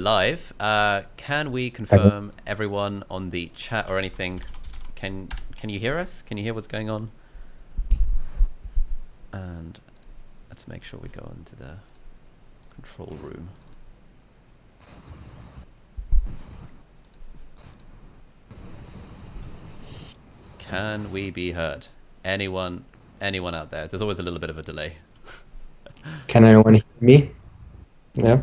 Live. Can we confirm everyone on the chat or anything? Can you hear us? Can you hear what's going on? And let's make sure we go into the control room. Can we be heard? Anyone out there? There's always a little bit of a delay. Can anyone hear me? Yeah.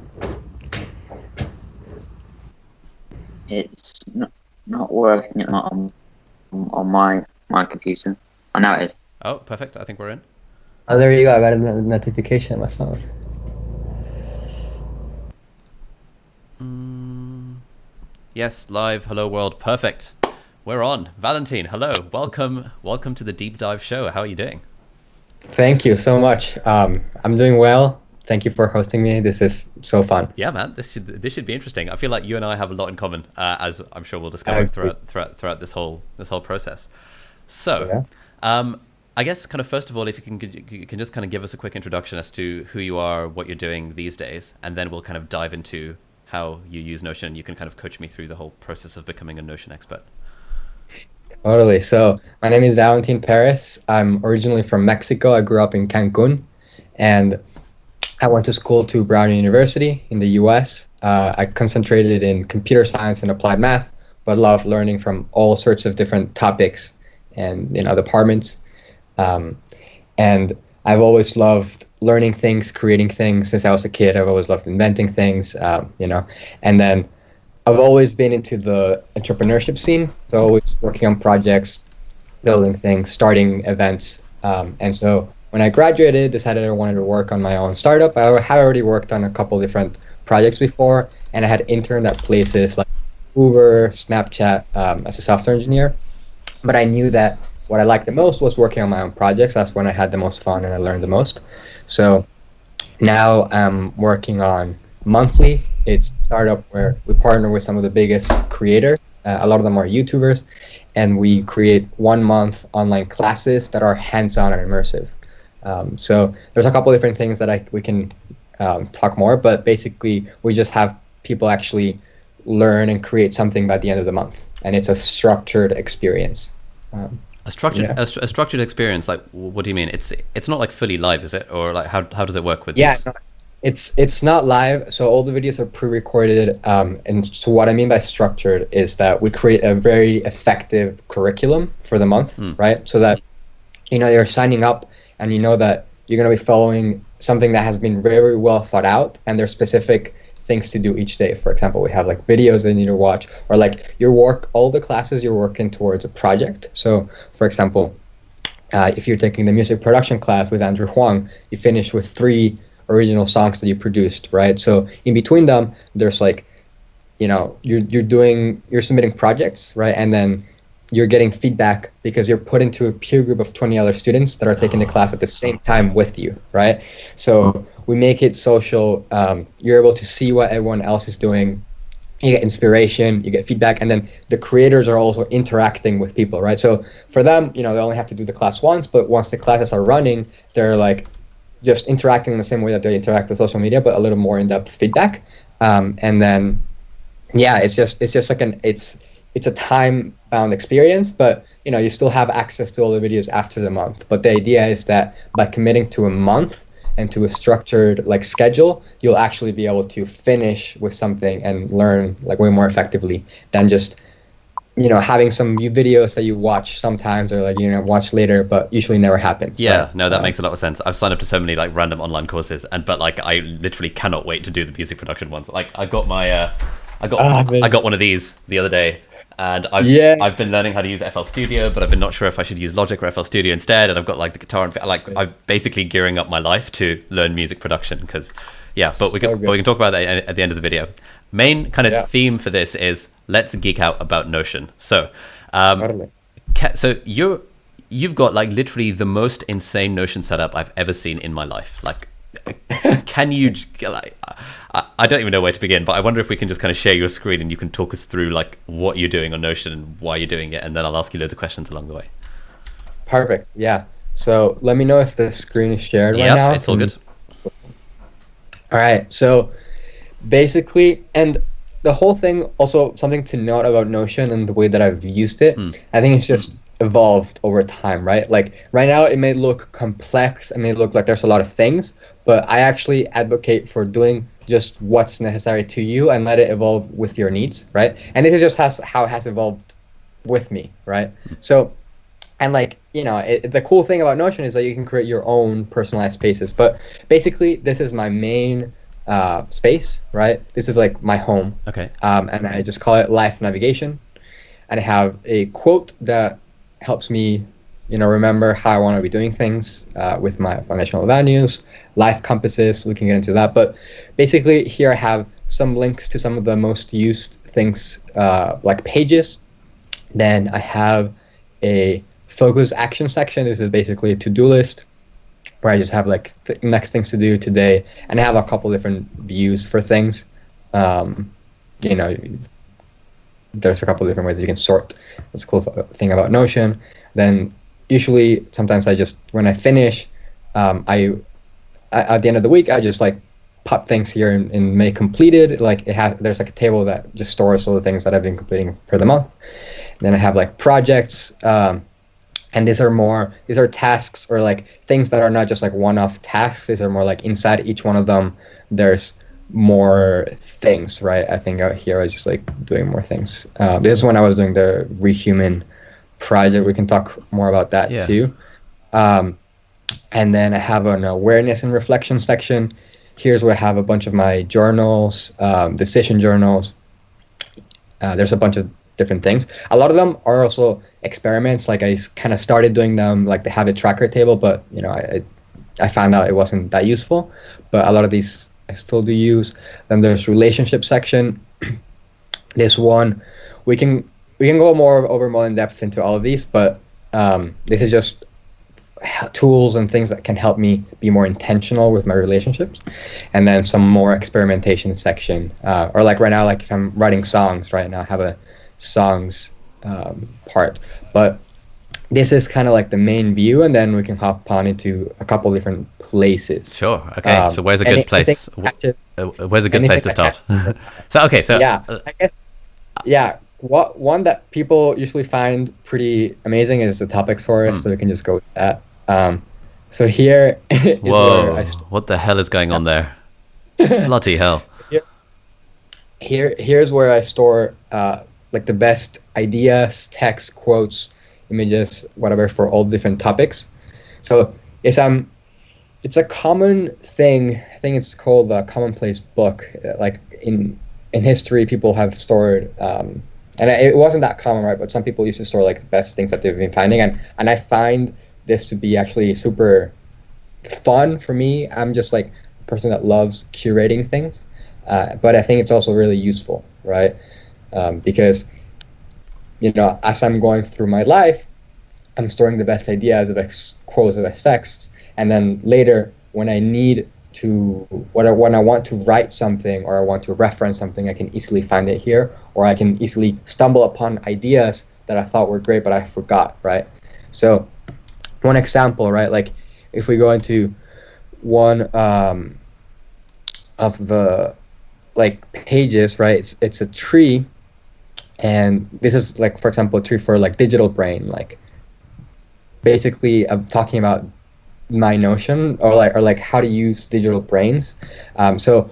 It's not working on my computer. Oh, now it is. Oh, perfect. I think we're in. Oh, there you go. I got a notification on my phone. Yes, live. Hello, world. Perfect. We're on. Valentin, hello. Welcome to the Deep Dive Show. How are you doing? Thank you so much. I'm doing well. Thank you for hosting me. This is so fun. Yeah, man. This should be interesting. I feel like you and I have a lot in common, as I'm sure we'll discover throughout this whole process. So, yeah. I guess kind of first of all, if you can just kind of give us a quick introduction as to who you are, what you're doing these days, and then we'll kind of dive into how you use Notion. You can kind of coach me through the whole process of becoming a Notion expert. Totally. So my name is Valentin Perez. I'm originally from Mexico. I grew up in Cancun, and I went to school to Brown University in the US. I concentrated in computer science and applied math, but loved learning from all sorts of different topics and departments. And I've always loved learning things, creating things since I was a kid. I've always loved inventing things, and then I've always been into the entrepreneurship scene. So always working on projects, building things, starting events. And so when I graduated, decided I wanted to work on my own startup. I had already worked on a couple different projects before, and I had interned at places like Uber, Snapchat, as a software engineer. But I knew that what I liked the most was working on my own projects. That's when I had the most fun and I learned the most. So now I'm working on Monthly. It's a startup where we partner with some of the biggest creators. A lot of them are YouTubers, and we create 1 month online classes that are hands-on and immersive. So there's a couple different things that we can talk more, but basically we just have people actually learn and create something by the end of the month, and it's a structured experience. A structured experience. Like, what do you mean? It's not like fully live, is it? Or like how does it work with this? No, it's not live. So all the videos are pre-recorded. And so what I mean by structured is that we create a very effective curriculum for the month, right? So that you're signing up and you know that you're going to be following something that has been very well thought out, and there's specific things to do each day. For example, we have like videos that you need to watch, or like all the classes you're working towards a project. So for example, if you're taking the music production class with Andrew Huang, you finish with 3 original songs that you produced, right? So in between them, there's like, you're submitting projects, right? And then you're getting feedback because you're put into a peer group of 20 other students that are taking the class at the same time with you, right? So we make it social. You're able to see what everyone else is doing. You get inspiration, you get feedback, and then the creators are also interacting with people, right? So for them, they only have to do the class once, but once the classes are running, they're like just interacting in the same way that they interact with social media, but a little more in-depth feedback. And then, yeah, it's just like it's a time-bound experience, but you still have access to all the videos after the month. But the idea is that by committing to a month and to a structured like schedule, you'll actually be able to finish with something and learn like way more effectively than just having some videos that you watch sometimes or like watch later, but usually never happens. Yeah, right? No, that makes a lot of sense. I've signed up to so many like random online courses, but like I literally cannot wait to do the music production ones. Like I got my I got one of these the other day, and I've been learning how to use FL Studio, but I've been not sure if I should use Logic or FL Studio instead. And I've got like the guitar and like I'm basically gearing up my life to learn music production because but we can talk about that at the end of the video. Main kind of theme for this is let's geek out about Notion. So, so you've got like literally the most insane Notion setup I've ever seen in my life. Like, can you like? I don't even know where to begin, but I wonder if we can just kind of share your screen and you can talk us through like what you're doing on Notion and why you're doing it, and then I'll ask you loads of questions along the way. Perfect. Yeah. So let me know if the screen is shared right now. It's all good. All right. So basically, and the whole thing, also something to note about Notion and the way that I've used it, I think it's just evolved over time, right? Like right now it may look complex, it may look like there's a lot of things, but I actually advocate for doing just what's necessary to you and let it evolve with your needs, right? And this is just how it has evolved with me, right? So, and like, the cool thing about Notion is that you can create your own personalized spaces, but basically this is my main space, right? This is like my home. Okay. And I just call it life navigation, and I have a quote that helps me, remember how I want to be doing things with my foundational values, life compasses. We can get into that, but basically here I have some links to some of the most used things, like pages. Then I have a focus action section. This is basically a to-do list where I just have like the next things to do today, and I have a couple different views for things. There's a couple different ways you can sort. That's a cool thing about Notion. Then usually, sometimes when I finish, I at the end of the week, I just like pop things here and make completed. Like there's like a table that just stores all the things that I've been completing for the month. And then I have like projects, and these are tasks or like things that are not just like one-off tasks. These are more like inside each one of them, there's more things, right? I think out here I was just like doing more things. This is when I was doing the Rehuman project. We can talk more about that too. And then I have an awareness and reflection section. Here's where I have a bunch of my journals, decision journals. There's a bunch of different things. A lot of them are also experiments. Like I kind of started doing them like the habit tracker table, but I found out it wasn't that useful. But a lot of these I still do use. Then there's relationship section. This one, we can go more in depth into all of these, but this is just tools and things that can help me be more intentional with my relationships. And then some more experimentation section, or like right now, like if I'm writing songs right now, I have a songs part, but this is kind of like the main view, and then we can hop on into a couple different places. Sure. Okay. So where's a good place? Where's a good place to start? One that people usually find pretty amazing is the topic source, so we can just go with that. So here is where what the hell is going on there? Bloody hell. Here's where I store like the best ideas, text, quotes, images, whatever, for all different topics. So it's a common thing. I think it's called the commonplace book. Like in history, people have stored, and it wasn't that common, right? But some people used to store like the best things that they've been finding, and I find this to be actually super fun for me. I'm just like a person that loves curating things, but I think it's also really useful, right? Because as I'm going through my life, I'm storing the best ideas, the best quotes, the best texts, and then later when I need to, when I want to write something or I want to reference something, I can easily find it here, or I can easily stumble upon ideas that I thought were great but I forgot, right? So one example, right, like if we go into one of the like pages, right, it's a tree. And this is like, for example, a tree for like digital brain. Like basically I'm talking about my Notion or like how to use digital brains. So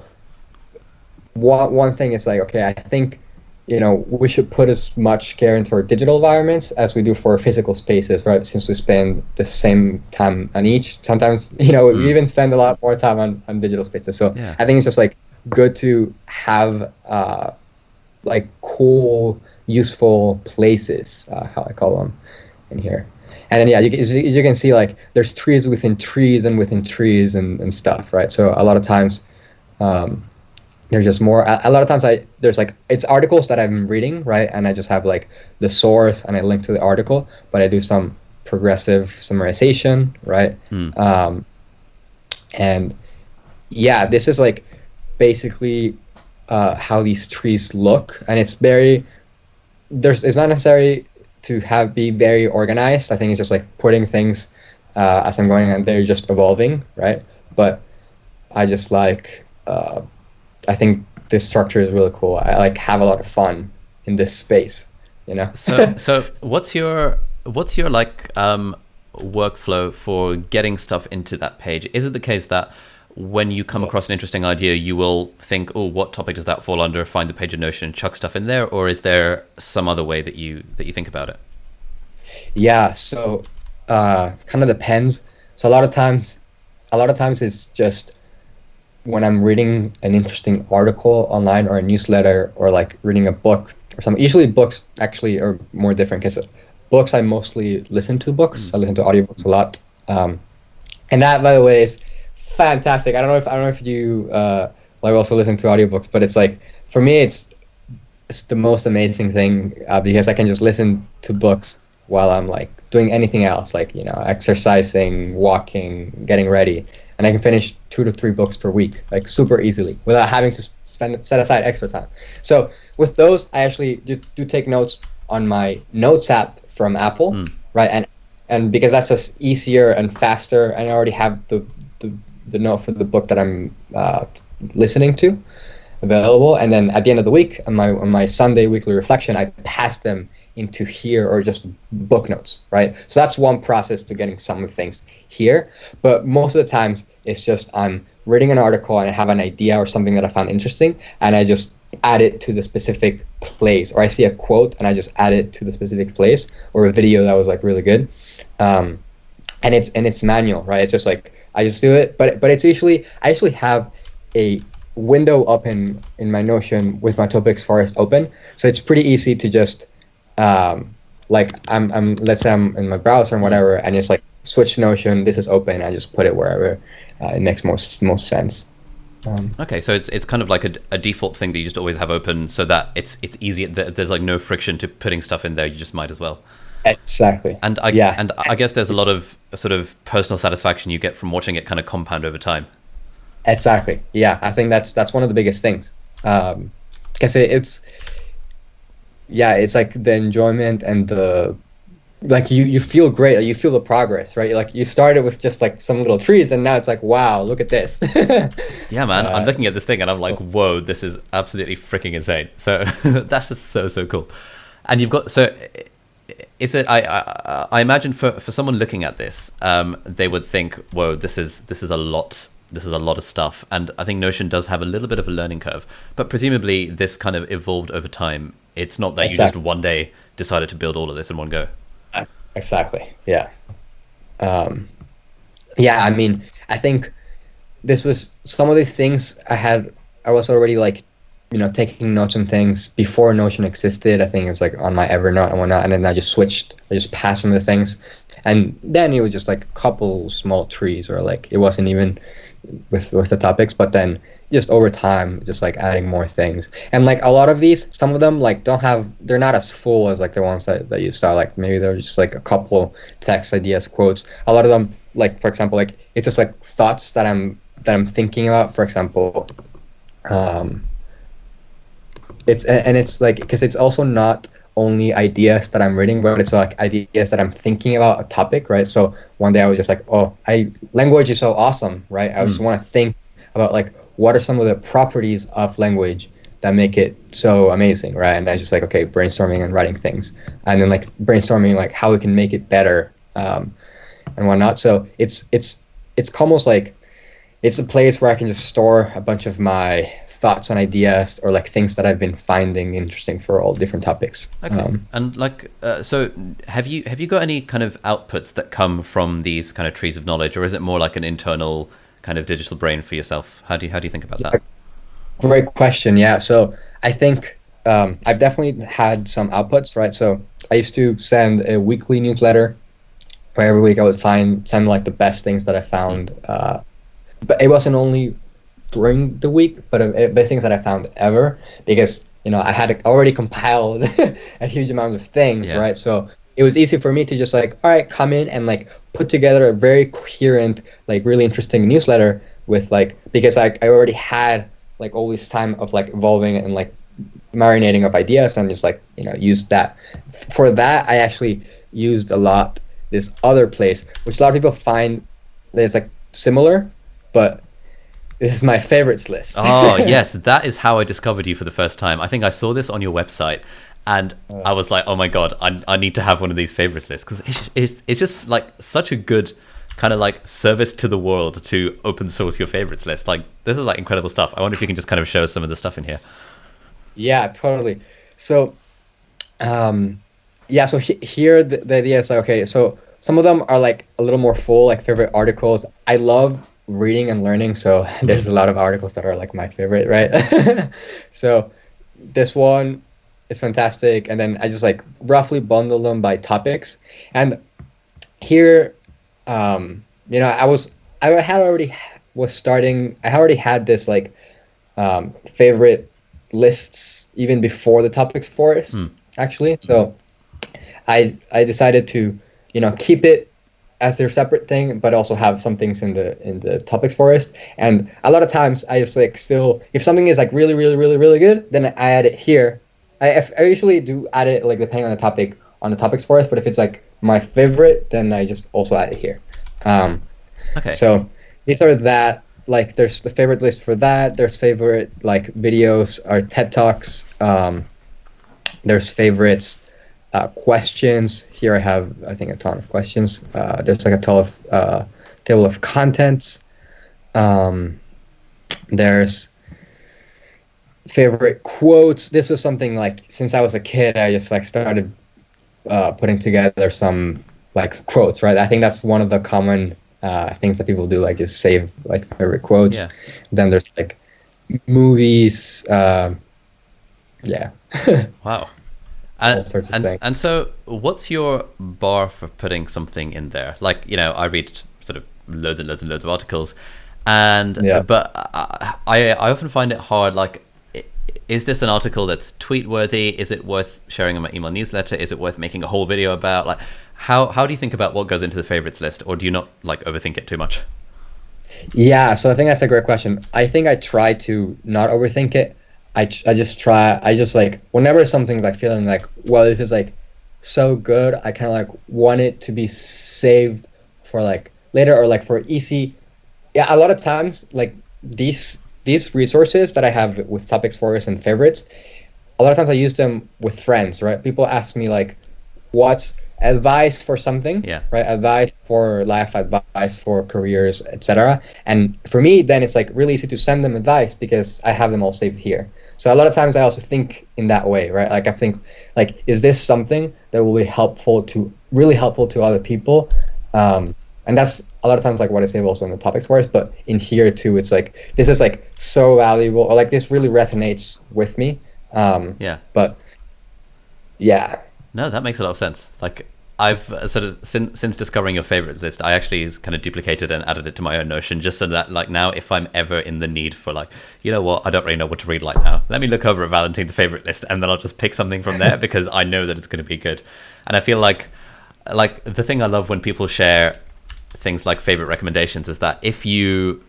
one thing is like, okay, I think we should put as much care into our digital environments as we do for physical spaces, right? Since we spend the same time on each. Sometimes we even spend a lot more time on digital spaces. So I think it's just like good to have like cool, useful places, how I call them in here. And then as you can see, like there's trees within trees and within trees and stuff, right? So a lot of times there's just more. A lot of times there's like, it's articles that I'm reading, right? And I just have like the source and I link to the article, but I do some progressive summarization, right? And this is like basically how these trees look, and it's not necessary to be very organized. I think it's just like putting things as I'm going, and they're just evolving, right? But I just like I think this structure is really cool. I like have a lot of fun in this space, you know. So what's your like workflow for getting stuff into that page? Is it the case that when you come across an interesting idea, you will think, oh, what topic does that fall under? Find the page of Notion, chuck stuff in there, or is there some other way that you think about it? Yeah, so kind of depends. So a lot of times it's just when I'm reading an interesting article online or a newsletter or like reading a book or something. Usually books actually are more different because books I mostly listen to books. I listen to audiobooks a lot, and that, by the way, is fantastic. I don't know if you like also listen to audiobooks, but it's like for me it's the most amazing thing because I can just listen to books while I'm like doing anything else, like, you know, exercising, walking, getting ready, and I can finish 2 to 3 books per week, like super easily without having to set aside extra time. So with those, I actually do take notes on my Notes app from Apple, right? And because that's just easier and faster, and I already have the note for the book that I'm listening to available, and then at the end of the week on my Sunday weekly reflection, I pass them into here, or just book notes, right? So that's one process to getting some of the things here, but most of the times it's just I'm reading an article and I have an idea or something that I found interesting, and I just add it to the specific place, or I see a quote and I just add it to the specific place, or a video that was like really good, and it's manual, right? It's just like I just do it, but it's usually I actually have a window up in my Notion with my topics forest open, so it's pretty easy to just like I'm let's say I'm in my browser and whatever, and just like switch Notion, this is open, I just put it wherever it makes most sense. Okay, so it's kind of like a default thing that you just always have open, so that it's easy. There's like no friction to putting stuff in there. You just might as well. Exactly. And I guess there's a lot of sort of personal satisfaction you get from watching it kind of compound over time. Exactly. Yeah, I think that's one of the biggest things. Because it's like the enjoyment and the like you feel great, like you feel the progress, right? Like you started with just like some little trees, and now it's like, wow, look at this. Yeah, man, I'm looking at this thing and I'm like, whoa, this is absolutely freaking insane. So that's just so cool. And you've got, so is it, I imagine for someone looking at this, they would think, whoa, this is a lot. This is a lot of stuff, and I think Notion does have a little bit of a learning curve, but presumably this kind of evolved over time. It's not that you just one day decided to build all of this in one go. Exactly. Yeah. Yeah. I mean, I think this was some of these things I was already like, you know, taking notes on things before Notion existed. I think it was like on my Evernote and whatnot, and then I just passed some of the things, and then it was just like a couple small trees, or like it wasn't even with the topics, but then just over time just like adding more things. And like a lot of these, some of them like they're not as full as like the ones that you saw, like maybe they're just like a couple text ideas, quotes. A lot of them, like for example, like it's just like thoughts that I'm thinking about, for example. It's like, because it's also not only ideas that I'm reading, but it's like ideas that I'm thinking about a topic, right? So one day I was just like, language is so awesome, right? I just want to think about like what are some of the properties of language that make it so amazing, right? And I was just like, okay, brainstorming and writing things, and then like brainstorming like how we can make it better, and whatnot. So it's almost like it's a place where I can just store a bunch of my thoughts and ideas, or like things that I've been finding interesting for all different topics. Okay. And like, so have you got any kind of outputs that come from these kind of trees of knowledge, or is it more like an internal kind of digital brain for yourself? How do you think about that? Great question. Yeah. So I think I've definitely had some outputs, right? So I used to send a weekly newsletter where every week I would send like the best things that I found, but it wasn't only during the week, but best things that I found ever, because, you know, I had already compiled a huge amount of things, right? So it was easy for me to just like, all right, come in and like put together a very coherent, like really interesting newsletter with like, because I already had like all this time of like evolving and like marinating of ideas, and just like, you know, used that. For that, I actually used a lot this other place, which a lot of people find that it's like similar, but This is my favorites list. Oh, yes, that is how I discovered you for the first time. I think I saw this on your website, and I was like, oh my god, I need to have one of these favorites lists, because it's just like such a good kind of like service to the world to open source your favorites list. Like, this is like incredible stuff. I wonder if you can just kind of show us some of the stuff in here. Yeah, totally. So, yeah, so here the idea is like, okay, so some of them are like a little more full, like favorite articles. I love reading and learning, so there's a lot of articles that are like my favorite, right? So this one is fantastic, and then I just like roughly bundle them by topics. And here, you know, I had already had this like favorite lists even before the topics forest, actually. So I decided to, you know, keep it as their separate thing, but also have some things in the topics forest. And a lot of times I just like still, if something is like really, really, really, really good, then I add it here. I usually do add it like depending on the topic on the topics forest, but if it's like my favorite, then I just also add it here. Okay. So these are that, like there's the favorite list for that. There's favorite like videos or TED Talks. There's favorites. Questions. Here I have, I think, a ton of questions. There's like a table of contents. There's favorite quotes. This was something like since I was a kid, I just like started putting together some like quotes, right? I think that's one of the common things that people do, like just save like favorite quotes. Yeah. Then there's like movies. Yeah. Wow. All sorts of things. And so what's your bar for putting something in there? Like, you know, I read sort of loads and loads and loads of articles, and but I often find it hard, like, is this an article that's tweet worthy? Is it worth sharing in my email newsletter? Is it worth making a whole video about? Like, how do you think about what goes into the favorites list, or do you not like overthink it too much? Yeah, so I think that's a great question. I think I try to not overthink it. I just like, whenever something's like feeling like, well, this is like so good, I kind of like want it to be saved for like later, or like for easy. Yeah, a lot of times like these resources that I have with topics forest and favorites, a lot of times I use them with friends, right? People ask me like, what's advice for something, right? Advice for life, advice for careers, etc. And for me, then it's like really easy to send them advice because I have them all saved here. So a lot of times I also think in that way, right? Like I think like, is this something that will be really helpful to other people? And that's a lot of times like what I say also in the topics forest, but in here too, it's like, this is like so valuable, or like this really resonates with me. But yeah. No, that makes a lot of sense. Like, I've sort of since discovering your favorites list, I actually kind of duplicated and added it to my own Notion, just so that like now, if I'm ever in the need for like, you know what, I don't really know what to read right now, let me look over at Valentin's favorite list, and then I'll just pick something from there because I know that it's going to be good. And I feel like the thing I love when people share things like favorite recommendations is that if you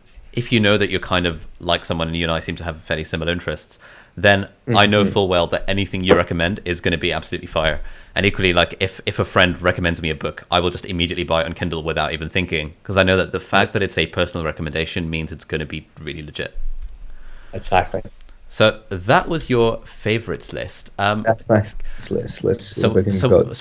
know that you're kind of like someone, and you and I seem to have fairly similar interests, then I know full well that anything you recommend is going to be absolutely fire. And equally, like if a friend recommends me a book, I will just immediately buy it on Kindle without even thinking, because I know that the fact that it's a personal recommendation means it's going to be really legit. Exactly. So that was your favorites list. That's my list. So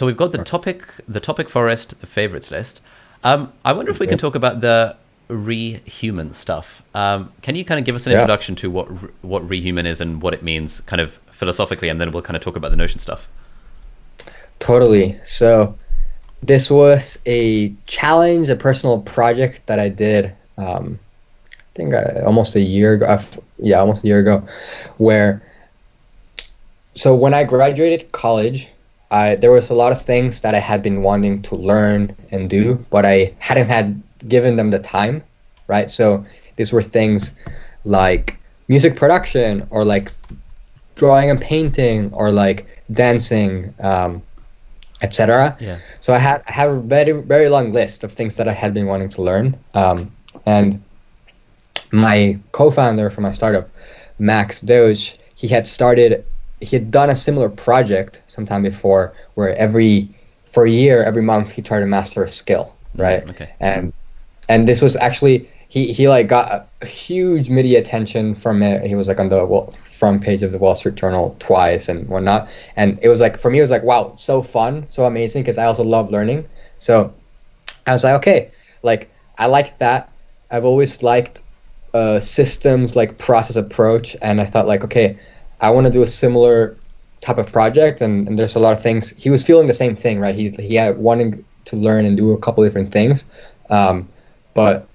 we've got the topic forest, the favorites list. I wonder if we can talk about the rehuman stuff. Can you kind of give us an introduction to what rehuman is and what it means kind of philosophically, and then we'll kind of talk about the Notion stuff? Totally. So this was a challenge, a personal project that I did I think almost a year ago, where, so when I graduated college, there was a lot of things that I had been wanting to learn and do, but I hadn't had given them the time, right? So these were things like music production, or like drawing and painting, or like dancing, etc. So I have a very, very long list of things that I had been wanting to learn, and my co-founder for my startup, Max Doge, he had done a similar project sometime before, where for a year, every month he tried to master a skill, right? Okay. And this was actually, he like got a huge media attention from it. He was like on the front page of the Wall Street Journal twice and whatnot. And it was like, for me, it was like, wow, so fun, so amazing, because I also love learning. So I was like, okay, like I like that. I've always liked systems, like process approach, and I thought like, okay, I want to do a similar type of project. And there's a lot of things. He was feeling the same thing, right? He had wanting to learn and do a couple different things, but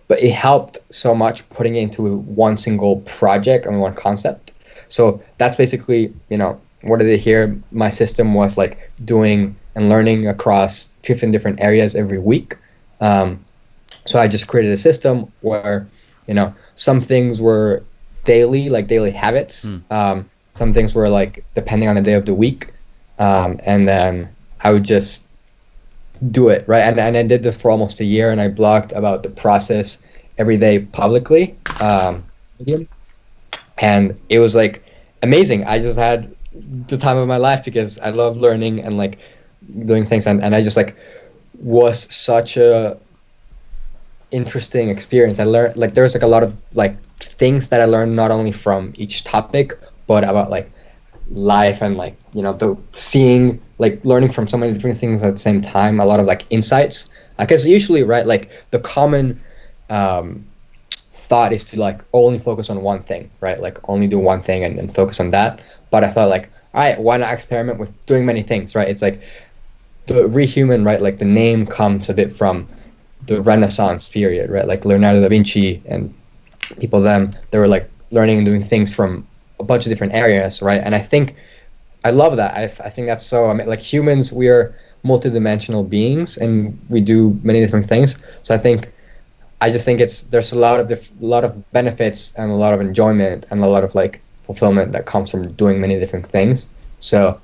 it helped so much putting it into one single project and one concept. So that's basically, what did I hear? My system was like doing and learning across 15 different areas every week. So I just created a system where, some things were daily, like daily habits. Some things were like depending on the day of the week. And then I would just do it, right? And I did this for almost a year, and I blogged about the process every day publicly. And it was like amazing. I just had the time of my life because I love learning and like doing things, and I just like was such a interesting experience. I learned like there's like a lot of like things that I learned not only from each topic but about like life and like the seeing, like learning from so many different things at the same time. A lot of like insights, because usually, right, like the common thought is to like only focus on one thing, right, like only do one thing and focus on that. But I thought like, all right, why not experiment with doing many things, right? It's like the rehuman, right, like the name comes a bit from the Renaissance period, right? Like Leonardo da Vinci and people then, they were like learning and doing things from a bunch of different areas, right? And I think I love that. I think that's so, like humans, we are multidimensional beings and we do many different things. So I just think there's a lot of benefits and a lot of enjoyment and a lot of like fulfillment that comes from doing many different things. So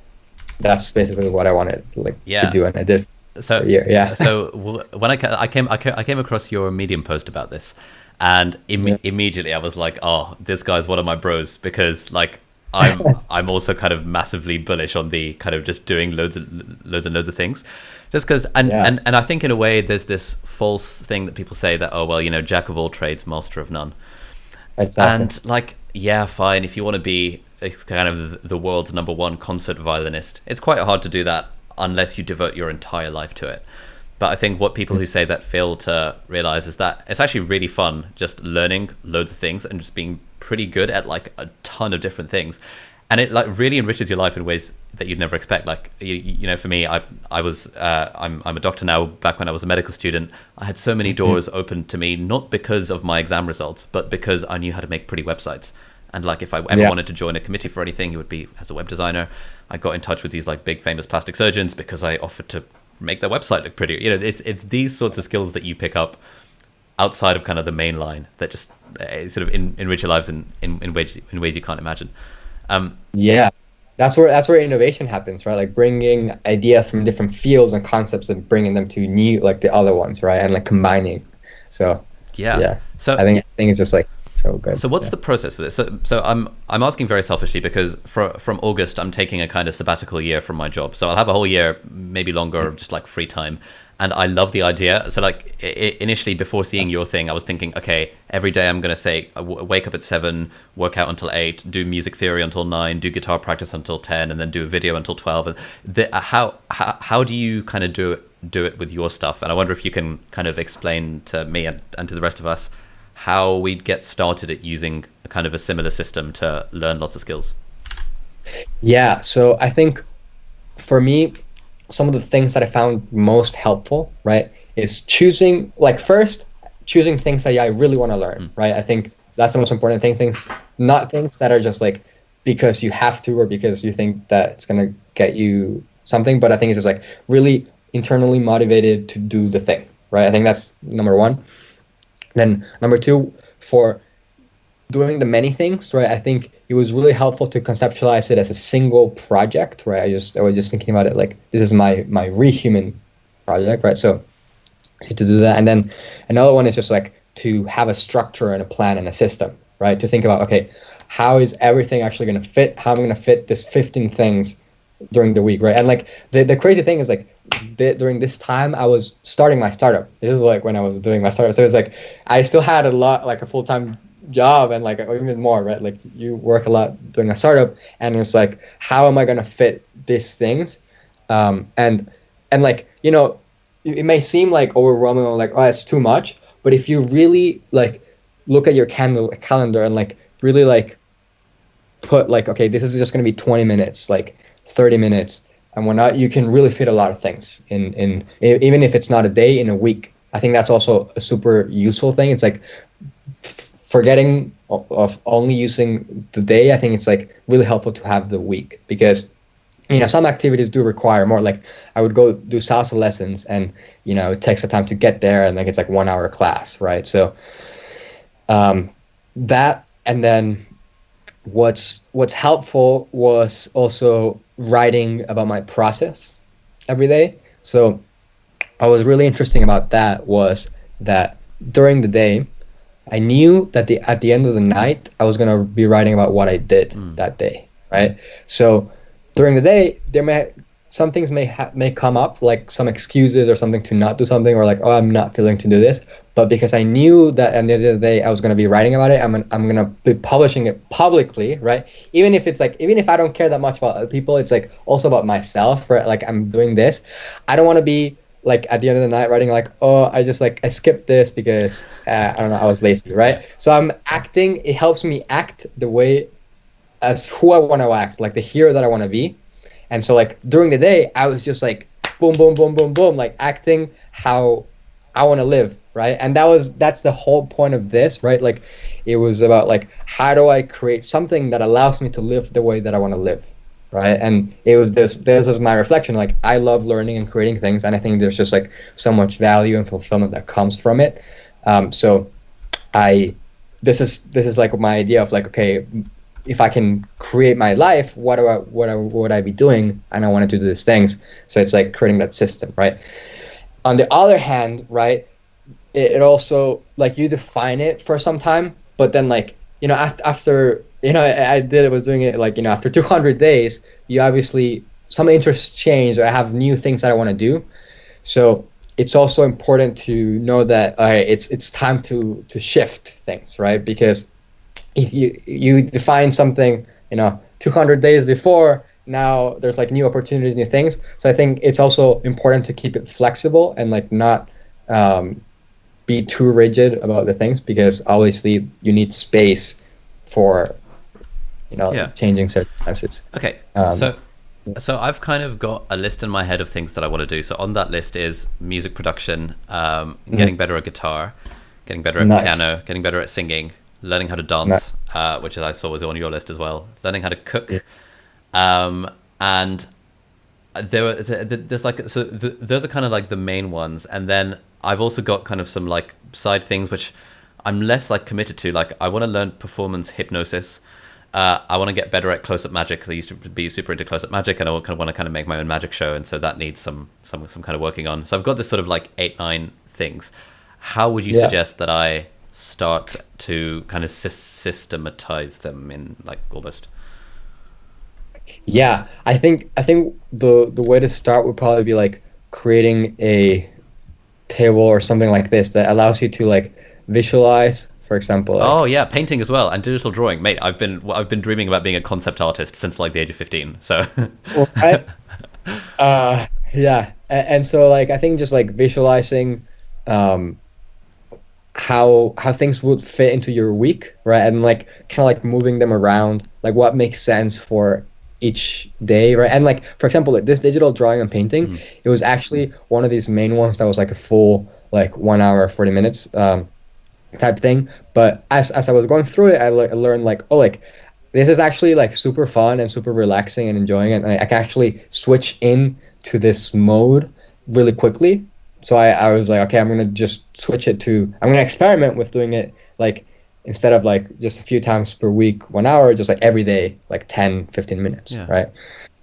that's basically what I wanted to do, and I did. So for a year. Yeah. So when I came across your Medium post about this, and immediately I was like, oh, this guy's one of my bros, because like I'm also kind of massively bullish on the kind of just doing loads of things, just because and I think in a way there's this false thing that people say that, oh well, jack of all trades, master of none. Exactly. And like, yeah, fine, if you want to be kind of the world's #1 concert violinist, it's quite hard to do that unless you devote your entire life to it. But I think what people who say that fail to realize is that it's actually really fun just learning loads of things and just being pretty good at like a ton of different things, and it like really enriches your life in ways that you'd never expect. Like for me, I'm a doctor now. Back when I was a medical student, I had so many doors open to me, not because of my exam results, but because I knew how to make pretty websites. And like if I ever wanted to join a committee for anything, it would be as a web designer. I got in touch with these like big famous plastic surgeons because I offered to make their website look pretty. It's these sorts of skills that you pick up outside of kind of the main line that just sort of enrich your lives in ways you can't imagine. That's where innovation happens, right? Like bringing ideas from different fields and concepts and bringing them to new, like the other ones, right? And like combining. So so I think it's just like so good. So what's the process for this? So I'm asking very selfishly because from August I'm taking a kind of sabbatical year from my job. So I'll have a whole year, maybe longer, of just like free time. And I love the idea. So like initially before seeing your thing, I was thinking, okay, every day I'm going to say wake up at 7, work out until 8, do music theory until 9, do guitar practice until 10, and then do a video until 12. And how do you kind of do it with your stuff? And I wonder if you can kind of explain to me and to the rest of us how we'd get started at using a kind of a similar system to learn lots of skills. Yeah, so I think for me, some of the things that I found most helpful, right, is choosing things that I really want to learn, right? I think that's the most important thing. Not things that are just like because you have to or because you think that it's going to get you something, but I think it's just like really internally motivated to do the thing, right? I think that's number one. Then number two, for doing the many things, right, I think it was really helpful to conceptualize it as a single project, right? I was just thinking about it like this is my rehuman project, right? So to do that. And then another one is just like to have a structure and a plan and a system, right? To think about, okay, how is everything actually going to fit? How am I going to fit this 15 things during the week, right? And like the crazy thing is like during this time I was starting my startup. This is like when I was doing my startup, so it's like I still had a lot, like a full-time job, and like even more, right? Like you work a lot doing a startup, and it's like, how am I gonna fit these things? And like, you know, it may seem like overwhelming or like, oh, it's too much, but if you really like look at your calendar and like really like put like, okay, this is just going to be 20 minutes, like 30 minutes and whatnot, you can really fit a lot of things in even if it's not a day, in a week. I think that's also a super useful thing. It's like forgetting of only using the day. I think it's like really helpful to have the week, because you know, some activities do require more. Like I would go do salsa lessons, and you know, it takes the time to get there, and like it's like 1 hour class, right? So that, and then what's helpful was also writing about my process every day. So what was really interesting about that was that during the day, I knew that at the end of the night, I was gonna be writing about what I did that day, right? So during the day, some things may come up, like some excuses or something to not do something, or like, oh, I'm not feeling to do this. But because I knew that at the end of the day I was going to be writing about it, I'm going to be publishing it publicly, right? Even if I don't care that much about other people, it's like also about myself, right? Like I'm doing this. I don't want to be like at the end of the night writing like, oh, I skipped this because I don't know, I was lazy, right? So it helps me act the way as who I want to act, like the hero that I want to be. And so like during the day, I was just like boom, boom, boom, boom, boom, like acting how I want to live, right? And that's the whole point of this, right? Like it was about like, how do I create something that allows me to live the way that I want to live, right? And it was this was my reflection. Like I love learning and creating things, and I think there's just like so much value and fulfillment that comes from it. So this is like my idea of like, okay, if I can create my life, what would I be doing? And I want to do these things. So it's like creating that system, right? On the other hand, right, it also like you define it for some time, but then like, you know, after you know, I was doing it like, you know, after 200 days, you obviously some interests change, or I have new things that I want to do. So it's also important to know that it's time to shift things, right? Because if you define something, you know, 200 days before, now there's like new opportunities, new things. So I think it's also important to keep it flexible and like not be too rigid about the things, because obviously you need space for, you know, changing circumstances. Okay, so I've kind of got a list in my head of things that I want to do. So on that list is music production, getting better at guitar, getting better at piano, getting better at singing, learning how to dance, which I saw was on your list as well, learning how to cook, and there's like, so those are kind of like the main ones. And then I've also got kind of some like side things which I'm less like committed to. Like I want to learn performance hypnosis. I want to get better at close-up magic, because I used to be super into close-up magic, and I want to kind of make my own magic show, and so that needs some kind of working on. So I've got this sort of like 8-9 things. How would you suggest that I start to kind of systematize them in like almost? Yeah, I think the way to start would probably be like creating a table or something like this that allows you to like visualize, for example. Like, oh yeah, painting as well, and digital drawing, mate. I've been dreaming about being a concept artist since like the age of 15. So right? Yeah, and so like I think just like visualizing how things would fit into your week, right? And like kind of like moving them around, like what makes sense for each day, right? And like, for example, like this digital drawing and painting, it was actually one of these main ones that was like a full like 1 hour 40 minutes type thing. But as I was going through it, I learned like, oh, like this is actually like super fun and super relaxing and enjoying it, and I can actually switch in to this mode really quickly. So I was like, okay, I'm gonna just switch it to, I'm gonna experiment with doing it like, instead of like just a few times per week 1 hour, just like every day, like 10-15 minutes, right?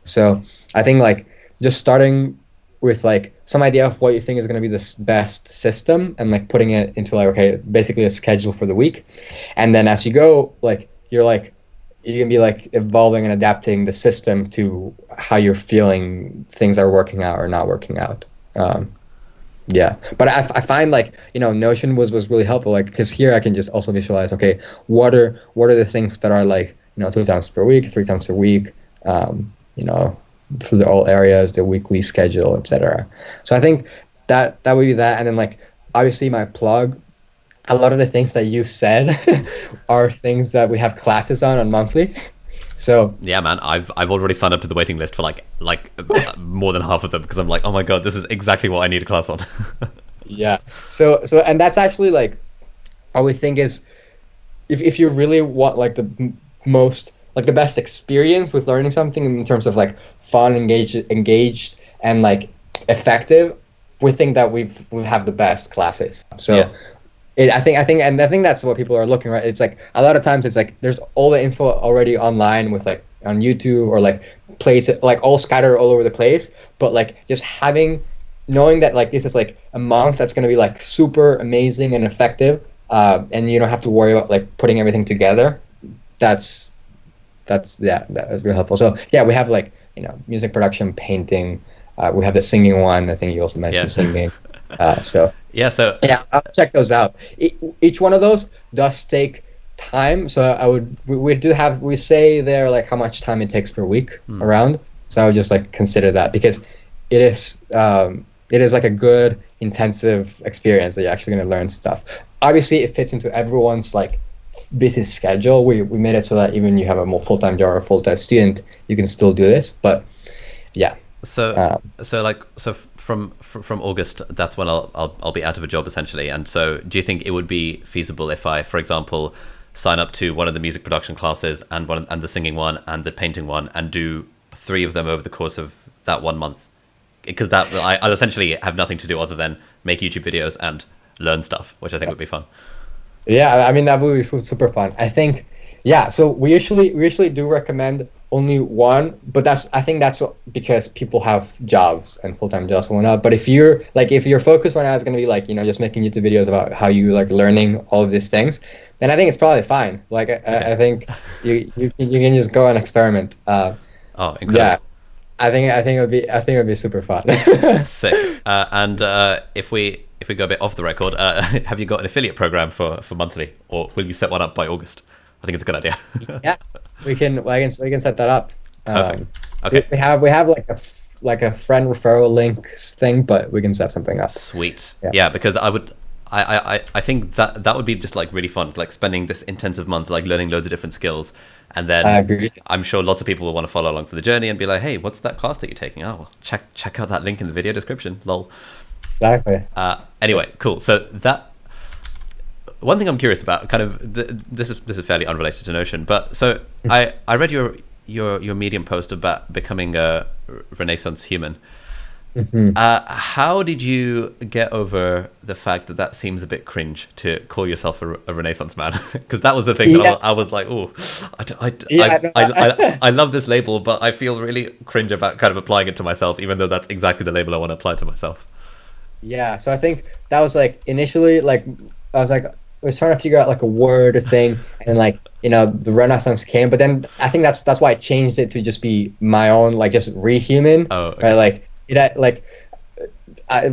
So I think like just starting with like some idea of what you think is going to be the best system, and like putting it into like, okay, basically a schedule for the week. And then as you go, like you're like you can be like evolving and adapting the system to how you're feeling things are working out or not working out. Yeah, but I find like, Notion was really helpful, like, because here I can just also visualize, okay, what are the things that are like, 2 times per week, 3 times a week, you know through the all areas, the weekly schedule, etc. So I think that would be that. And then, like, obviously my plug, a lot of the things that you said are things that we have classes on monthly. So yeah, man, I've already signed up to the waiting list for like more than half of them, because I'm like, oh my god, this is exactly what I need a class on. yeah, so and that's actually like, I would think is, if you really want like the most, like the best experience with learning something in terms of like fun, engaged and like effective, we think that we have the best classes. So yeah. I think that's what people are looking, right? It's like a lot of times it's like there's all the info already online with like on YouTube, or like places like all scattered all over the place. But like just knowing that like this is like a month that's going to be like super amazing and effective, and you don't have to worry about like putting everything together. That's really helpful. So yeah, we have like, music production, painting. We have the singing one. I think you also mentioned singing. So yeah, I'll check those out. Each one of those does take time. So we say there like how much time it takes per week around. So I would just like consider that, because it is like a good intensive experience that you're actually going to learn stuff. Obviously, it fits into everyone's like busy schedule. We made it so that even you have a more full-time job or a full-time student, you can still do this. But yeah. So from August, that's when I'll be out of a job essentially. And so, do you think it would be feasible if I, for example, sign up to one of the music production classes and the singing one and the painting one, and do 3 of them over the course of that 1 month? Because I'll essentially have nothing to do other than make YouTube videos and learn stuff, which I think would be fun. Yeah, I mean, that would be super fun. I think, yeah. So we usually do recommend only one, but I think that's because people have jobs and full-time jobs and whatnot. But if your focus right now is going to be like, just making YouTube videos about how you like learning all of these things, then I think it's probably fine. Like, I think you can just go and experiment. Oh, incredible. Yeah, I think it would be super fun. Sick. And if we go a bit off the record, have you got an affiliate program for monthly, or will you set one up by August? I think it's a good idea. Yeah, we can set that up. Perfect. Okay. We have like a friend referral links thing, but we can set something up. Sweet. Yeah, because I think that would be just like really fun, like spending this intensive month like learning loads of different skills, and then I agree. I'm sure lots of people will want to follow along for the journey and be like, hey, what's that class that you're taking? Oh, well, check out that link in the video description. Lol. Exactly. Anyway, cool. So that one thing I'm curious about, kind of this is fairly unrelated to Notion, but so I read your Medium post about becoming a Renaissance human. Mm-hmm. How did you get over the fact that seems a bit cringe to call yourself a Renaissance man? Because that was the thing that I was like, oh, I love this label, but I feel really cringe about kind of applying it to myself, even though that's exactly the label I want to apply to myself. Yeah, so I think that was like initially like I was trying to figure out like a word thing, and like the Renaissance came, but then I think that's why I changed it to just be my own, like just rehuman. Oh, okay. Right, like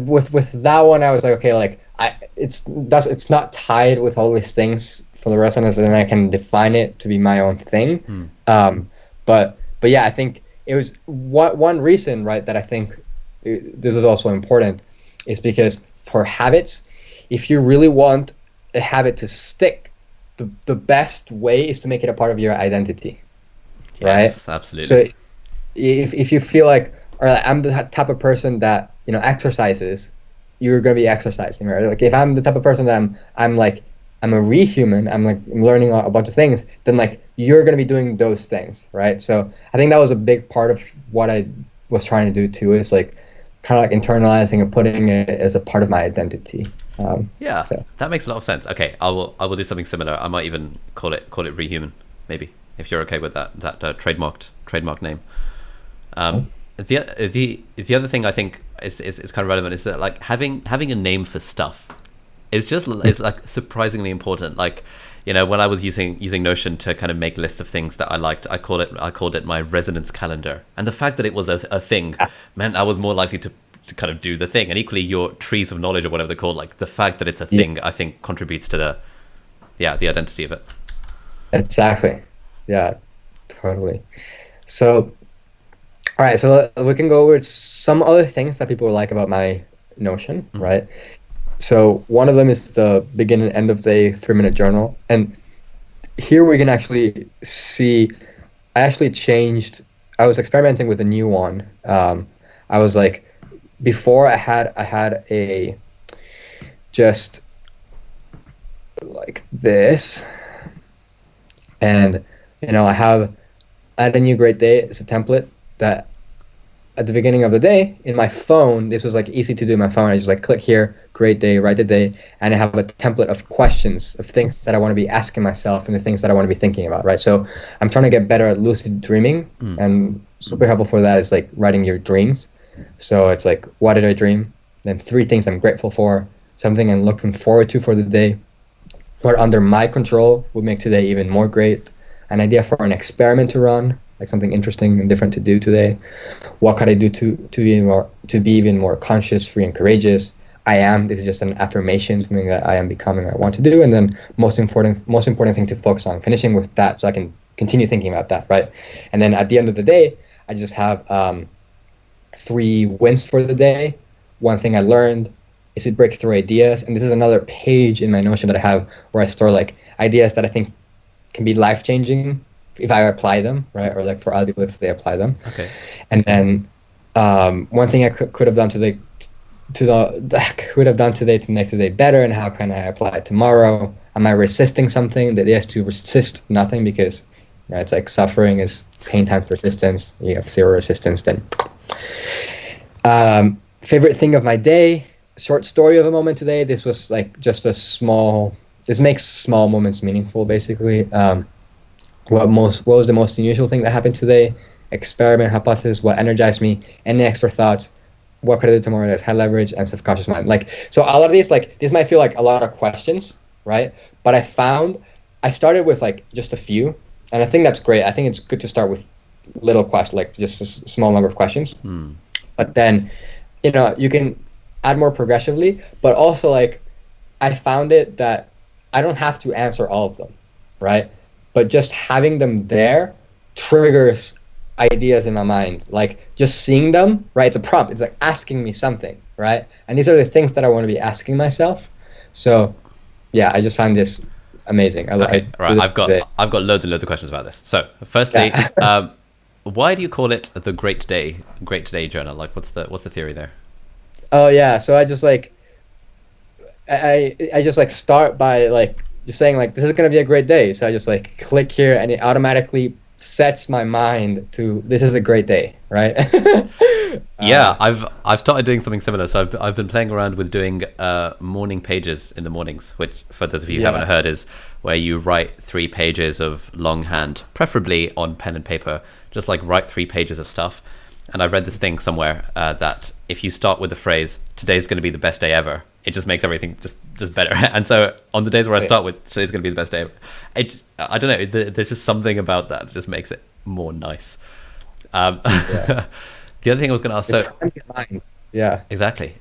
with that one I was like, okay, like it's not tied with all these things for the Renaissance, and then I can define it to be my own thing. But yeah, I think it was one reason, right, that I think this is also important, is because for habits, if you really want a habit to stick, the best way is to make it a part of your identity. Yes, right? Absolutely. So if you feel like, or like, I'm the type of person that exercises, you're gonna be exercising, right? Like if I'm the type of person that I'm a rehuman, I'm learning a bunch of things, then like you're gonna be doing those things, right? So I think that was a big part of what I was trying to do too, is like kind of like internalizing and putting it as a part of my identity. That makes a lot of sense. Okay, I will do something similar. I might even call it rehuman, maybe, if you're okay with that trademark name. The other thing I think is kind of relevant is that like having a name for stuff is like surprisingly important. Like when I was using Notion to kind of make lists of things that I liked, I called it my resonance calendar. And the fact that it was a thing meant I was more likely to kind of do the thing. And equally, your trees of knowledge or whatever they're called, like the fact that it's a thing, I think contributes to the identity of it. Exactly. Yeah, totally. So, all right, so we can go over some other things that people like about my Notion, right? So one of them is the begin and end of day 3-minute journal. And here we can actually see, I was experimenting with a new one. I was like, before I had a just like this, and I had a new great day. It's a template that at the beginning of the day in my phone, this was like easy to do in my phone. I just like click here, great day, write the day, and I have a template of questions, of things that I want to be asking myself and the things that I want to be thinking about, right? So I'm trying to get better at lucid dreaming, and super helpful for that is like writing your dreams. So it's like, what did I dream? Then 3 things I'm grateful for, something I'm looking forward to for the day, what under my control would make today even more great, an idea for an experiment to run, like something interesting and different to do today, what could I do to be even more conscious, free, and courageous. This is just an affirmation, something that I am becoming, I want to do, and then most important thing to focus on, finishing with that so I can continue thinking about that, right? And then at the end of the day, I just have 3 wins for the day. One thing I learned is it breakthrough ideas, and this is another page in my Notion that I have where I store like ideas that I think can be life-changing if I apply them, right? Or like for other people if they apply them. Okay. And then one thing I could have done today to make today better, and how can I apply it tomorrow? Am I resisting something? The idea is to resist nothing, because it's like suffering is pain times resistance. You have 0 resistance, then. Favorite thing of my day, short story of a moment today. This was like just this makes small moments meaningful, basically. What was the most unusual thing that happened today? Experiment, hypothesis, what energized me, any extra thoughts, what could I do tomorrow that's high leverage, and subconscious mind. Like, so all of these, like, this might feel like a lot of questions, right? But I started with like just a few, and I think that's great. I think it's good to start with little questions, like just a small number of questions. But then, you can add more progressively, but also like, I found it that I don't have to answer all of them, right? But just having them there triggers ideas in my mind. Like just seeing them, right? It's a prompt. It's like asking me something, right? And these are the things that I want to be asking myself. So, yeah, I just find this amazing. Right. I've got loads and loads of questions about this. So, firstly, why do you call it the Great Today Journal? Like, what's the theory there? Oh yeah, so I just like I just like start by like just saying like this is gonna be a great day. So I just like click here, and it automatically sets my mind to this is a great day, right? Yeah, I've started doing something similar. So I've been playing around with doing morning pages in the mornings, which for those of you who haven't heard is where you write 3 pages of longhand, preferably on pen and paper, just like write 3 pages of stuff. And I read this thing somewhere that if you start with the phrase "today's going to be the best day ever," it just makes everything just better. And so on the days where I start with "today's going to be the best day ever," I don't know. There's just something about that just makes it more nice. The other thing I was going to ask. So yeah, exactly.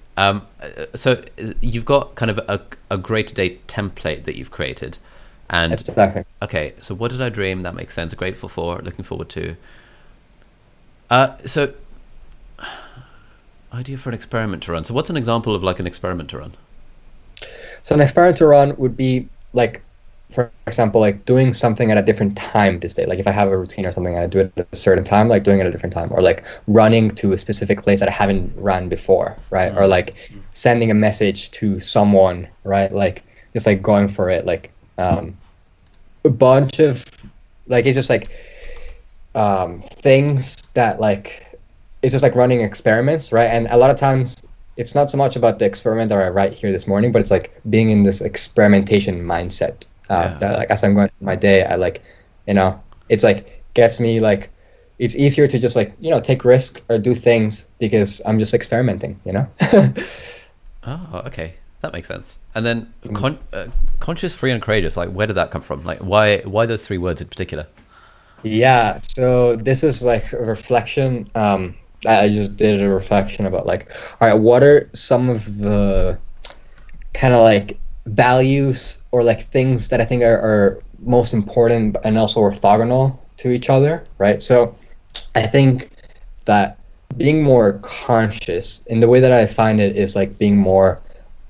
So you've got kind of a great day template that you've created, and exactly. Okay. So what did I dream? That makes sense. Grateful for. Looking forward to. So, idea for an experiment to run. So what's an example of like an experiment to run? So an experiment to run would be like, for example, like doing something at a different time this day. Like if I have a routine or something and I do it at a certain time, like doing it at a different time, or like running to a specific place that I haven't run before, right? Or like sending a message to someone, right? Like just like going for it, like a bunch of like, it's just like things that like it's just like running experiments, right? And a lot of times it's not so much about the experiment that I write here this morning, but it's like being in this experimentation mindset that like as I'm going through my day, I like, it's like gets me like, it's easier to just like, take risks or do things because I'm just experimenting, Oh, okay. That makes sense. And then conscious, free, and courageous. Like, where did that come from? Like, why those three words in particular? Yeah, so this is like a reflection. I just did a reflection about like, all right, what are some of the kind of like values or like things that I think are most important and also orthogonal to each other, right? So I think that being more conscious in the way that I find it is like being more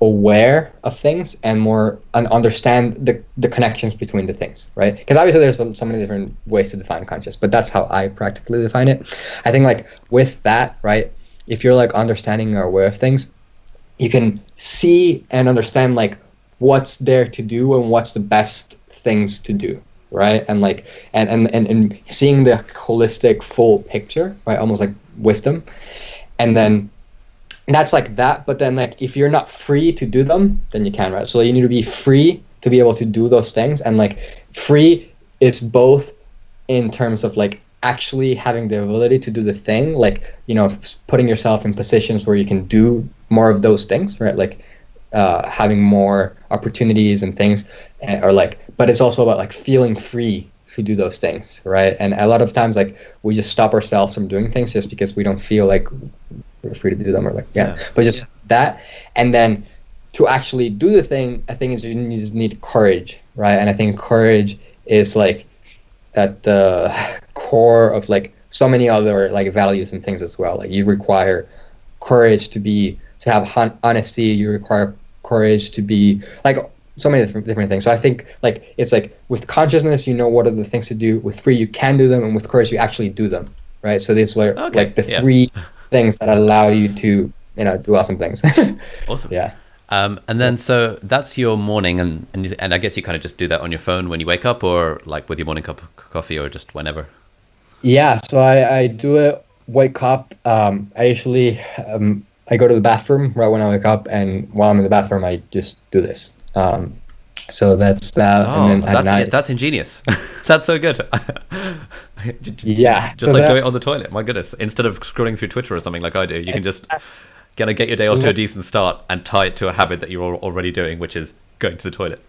aware of things and more understand the connections between the things, right? Because obviously there's so many different ways to define conscious, but that's how I practically define it. I think like with that, right, if you're like understanding or aware of things, you can see and understand like what's there to do and what's the best things to do, right? And like and seeing the holistic full picture, right? Almost like wisdom. And then that's like that, but then like if you're not free to do them, then you can, right? So you need to be free to be able to do those things. And like free is both in terms of like actually having the ability to do the thing, like, you know, putting yourself in positions where you can do more of those things, right? Like having more opportunities and things, or like, but it's also about like feeling free to do those things, right? And a lot of times like we just stop ourselves from doing things just because we don't feel like we're free to do them, or like but just that. And then to actually do the thing, I think is you just need courage, right? And I think courage is like at the core of like so many other like values and things as well. Like you require courage to have honesty, you require courage to be like so many different things. So I think like it's like with consciousness, you know what are the things to do. With free, you can do them, and with courage, you actually do them, right? So these were like the three things that allow you to, you know, do awesome things. Awesome. Yeah. And then so that's your morning, and I guess you kind of just do that on your phone when you wake up, or like with your morning cup of coffee, or just whenever. Yeah. So I do it. Wake up. I usually I go to the bathroom right when I wake up, and while I'm in the bathroom, I just do this. So that's that. Oh, and then that's ingenious. That's so good. Yeah. Just so like do it on the toilet. My goodness. Instead of scrolling through Twitter or something like I do, you can just get your day off to a decent start and tie it to a habit that you're already doing, which is going to the toilet.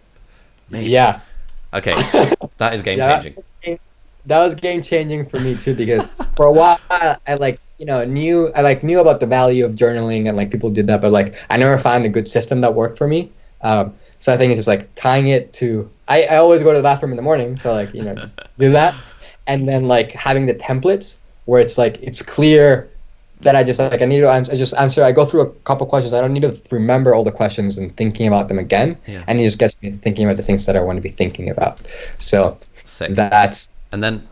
Mate. Yeah. Okay. That is game changing. That was game changing for me too, because for a while I like, you know, knew about the value of journaling, and like people did that, but like I never found a good system that worked for me. So I think it's just like tying it to, I always go to the bathroom in the morning, so like, you know, just do that, and then like having the templates where it's like it's clear that I just like I need to answer. I go through a couple questions. I don't need to remember all the questions and thinking about them again, and it just gets me thinking about the things that I want to be thinking about. So that's. And then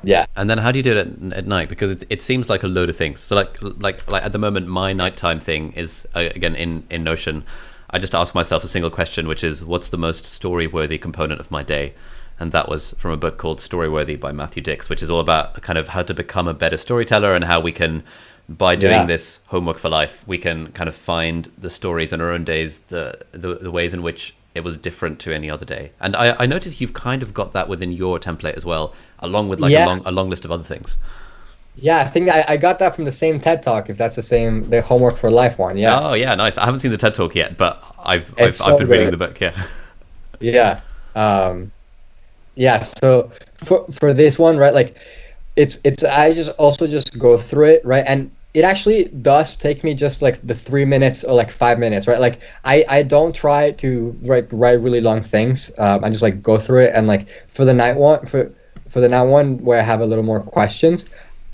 how do you do it at night? Because it seems like a load of things. So like at the moment, my nighttime thing is again in Notion. I just ask myself a single question, which is, what's the most story-worthy component of my day? And that was from a book called Storyworthy by Matthew Dix, which is all about kind of how to become a better storyteller, and how we can, by doing this homework for life, we can kind of find the stories in our own days, the ways in which it was different to any other day. And I noticed you've kind of got that within your template as well, along with like a long list of other things. Yeah, I think I got that from the same TED Talk, if that's the homework for life one. Yeah. Oh yeah, nice. I haven't seen the TED Talk yet, but I've been reading the book. Yeah. Yeah. Yeah. So for this one, right? Like, it's I just go through it, right? And it actually does take me just like the 3 minutes or like 5 minutes, right? Like I don't try to write really long things. I just like go through it, and like for the night one where I have a little more questions.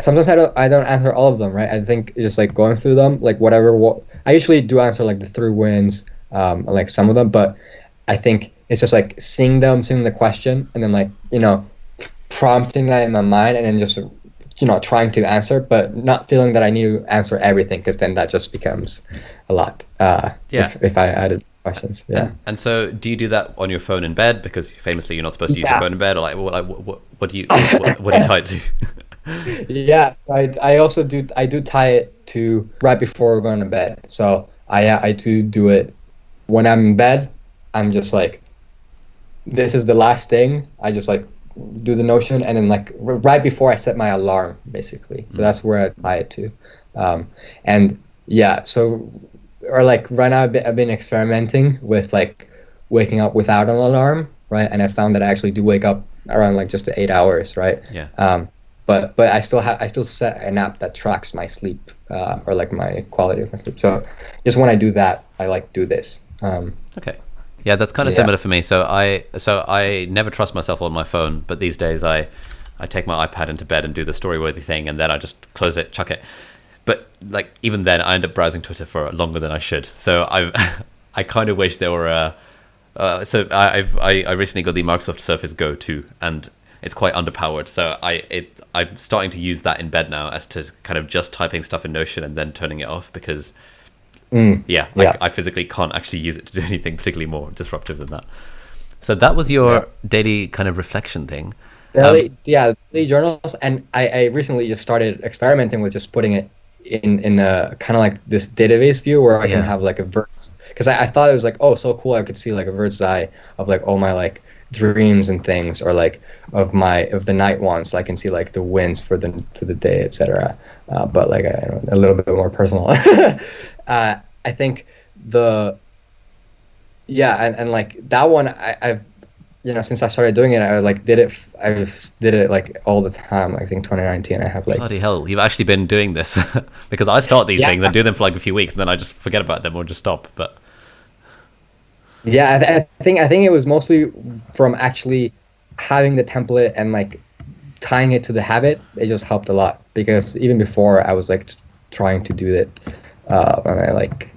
Sometimes I don't answer all of them, right? I think it's just like going through them, like I usually do answer like the 3 wins, like some of them, but I think it's just like seeing the question, and then like, you know, prompting that in my mind, and then just, you know, trying to answer, but not feeling that I need to answer everything, because then that just becomes a lot. If I added questions. Yeah. And so do you do that on your phone in bed? Because famously you're not supposed to use your phone in bed, or like what do you tie it to? Yeah, I also do tie it to right before going to bed. So I do it when I'm in bed. I'm just like, this is the last thing. I just like do the Notion, and then like right before I set my alarm, basically. So that's where I tie it to. And yeah, so or like right now I've been experimenting with like waking up without an alarm, right? And I found that I actually do wake up around like just 8 hours, right? Yeah. But I still set an app that tracks my sleep, or like my quality of my sleep. So just when I do that, I like do this. Okay. Yeah, that's kind of similar for me. So I never trust myself on my phone, but these days I take my iPad into bed and do the story-worthy thing, and then I just close it, chuck it. But like even then, I end up browsing Twitter for longer than I should. So I kind of wish there were so I recently got the Microsoft Surface Go 2, and it's quite underpowered. So I'm starting to use that in bed now, as to kind of just typing stuff in Notion and then turning it off, because I physically can't actually use it to do anything particularly more disruptive than that. So that was your daily kind of reflection thing. Daily journals, and I recently just started experimenting with just putting it in a kind of like this database view where I can have like a bird's, because I thought it was like, oh, so cool, I could see like a bird's eye of like all my like dreams and things, or like of the night ones, so I can see like the wins for the day, etc. But like a little bit more personal. I think and like that one, I've since I started doing it, I did it like all the time. I think 2019, I have like, bloody hell, you've actually been doing this. Because I start these things and do them for like a few weeks, and then I just forget about them or just stop. But I think it was mostly from actually having the template and like tying it to the habit. It just helped a lot, because even before I was like trying to do it, and I like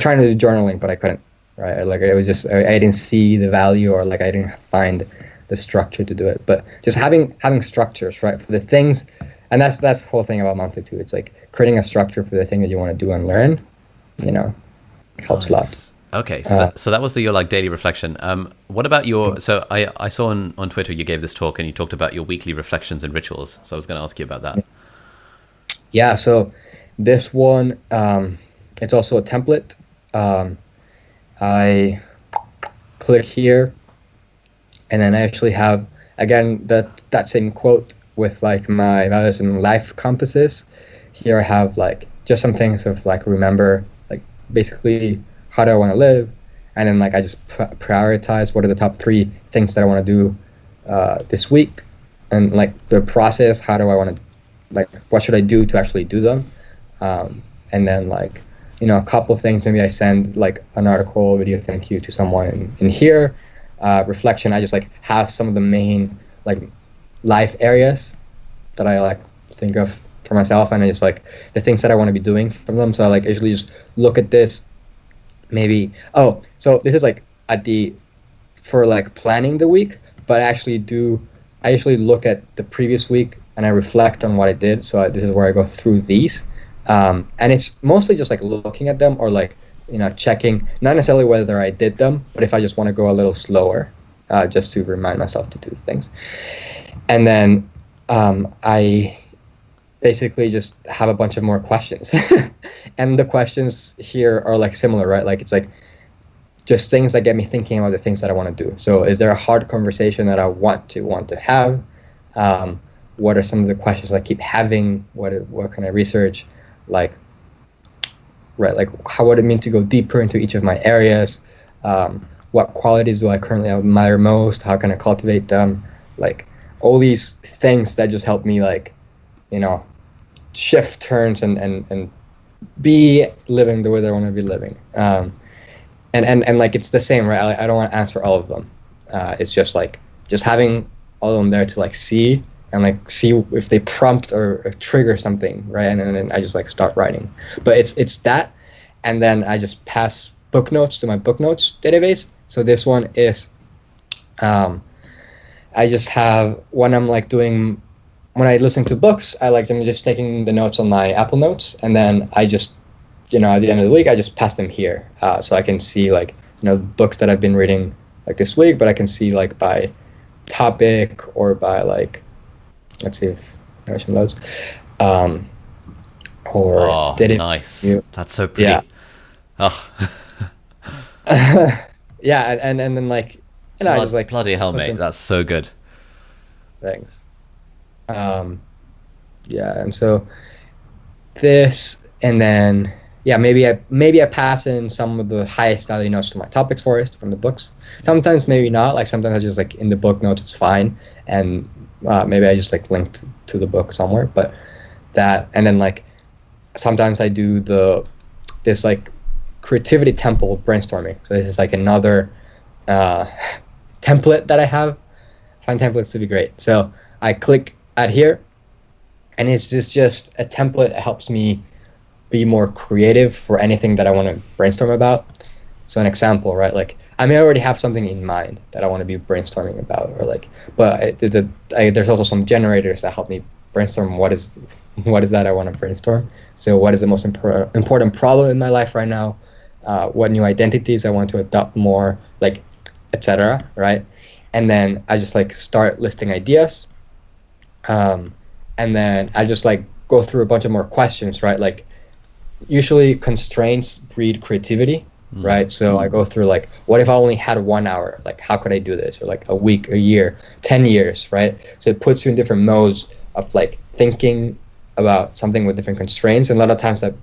trying to do journaling, but I couldn't. Right, like it was just I didn't see the value, or like I didn't find the structure to do it. But just having structures, right, for the things, and that's the whole thing about monthly too. It's like creating a structure for the thing that you want to do and learn. Helps a lot. Okay, so that was your like daily reflection. What about your? So I saw on Twitter you gave this talk, and you talked about your weekly reflections and rituals. So I was going to ask you about that. Yeah. So this one, it's also a template. I click here, and then I actually have, again, that same quote with like my values and life compasses. Here I have like just some things of like, remember, like basically how do I want to live, and then like I just prioritize what are the top 3 things that I want to do this week, and like the process, how do I want to, like what should I do to actually do them, and then like, a couple of things, maybe I send like an article, video thank you to someone in here. Reflection, I just like have some of the main like life areas that I like think of for myself, and I just like the things that I want to be doing from them. So I like usually just look at this, maybe, so this is like for like planning the week, but I usually look at the previous week and I reflect on what I did. So this is where I go through these. And it's mostly just like looking at them, or like, checking, not necessarily whether I did them, but if I just want to go a little slower, just to remind myself to do things. And then I basically just have a bunch of more questions. And the questions here are like similar, right? Like it's like just things that get me thinking about the things that I want to do. So is there a hard conversation that I want to have? What are some of the questions I keep having? What can I research? Like, right, like how would it mean to go deeper into each of my areas? What qualities do I currently admire most? How can I cultivate them? Like all these things that just help me like, shift turns and be living the way that I want to be living. And like it's the same, right? I don't want to answer all of them. It's just like just having all of them there to like see, and like see if they prompt or trigger something, right? And then I just like start writing. But it's that, and then I just pass book notes to my book notes database. So this one is, I just have, when I listen to books, I'm just taking the notes on my Apple Notes, and then I just, at the end of the week, I just pass them here, so I can see like, books that I've been reading like this week, but I can see like by topic or by like, let's see if Notion loads. Or did it? Nice. That's so pretty. Yeah. Oh. Yeah, and then like, I just like, bloody hell, mate. That's so good. Thanks. Yeah, and so this, and then yeah, maybe I pass in some of the highest value notes to my topics forest from the books. Sometimes maybe not. Like sometimes I just like in the book notes it's fine, and maybe I just like linked to the book somewhere. But that, and then like sometimes I do this like creativity temple brainstorming. So this is like another template that I have. I find templates to be great. So I click add here, and it's just a template that helps me be more creative for anything that I want to brainstorm about. So an example, right? Like I may already have something in mind that I want to be brainstorming about, or like, but there's also some generators that help me brainstorm what is that I want to brainstorm. So what is the most important problem in my life right now? What new identities I want to adopt more, like, etc. Right? And then I just like start listing ideas, and then I just like go through a bunch of more questions, right? Like usually constraints breed creativity, right? So I go through like, what if I only had 1 hour? Like, how could I do this? Or like a week, a year, 10 years, right? So it puts you in different modes of like thinking about something with different constraints, and a lot of times that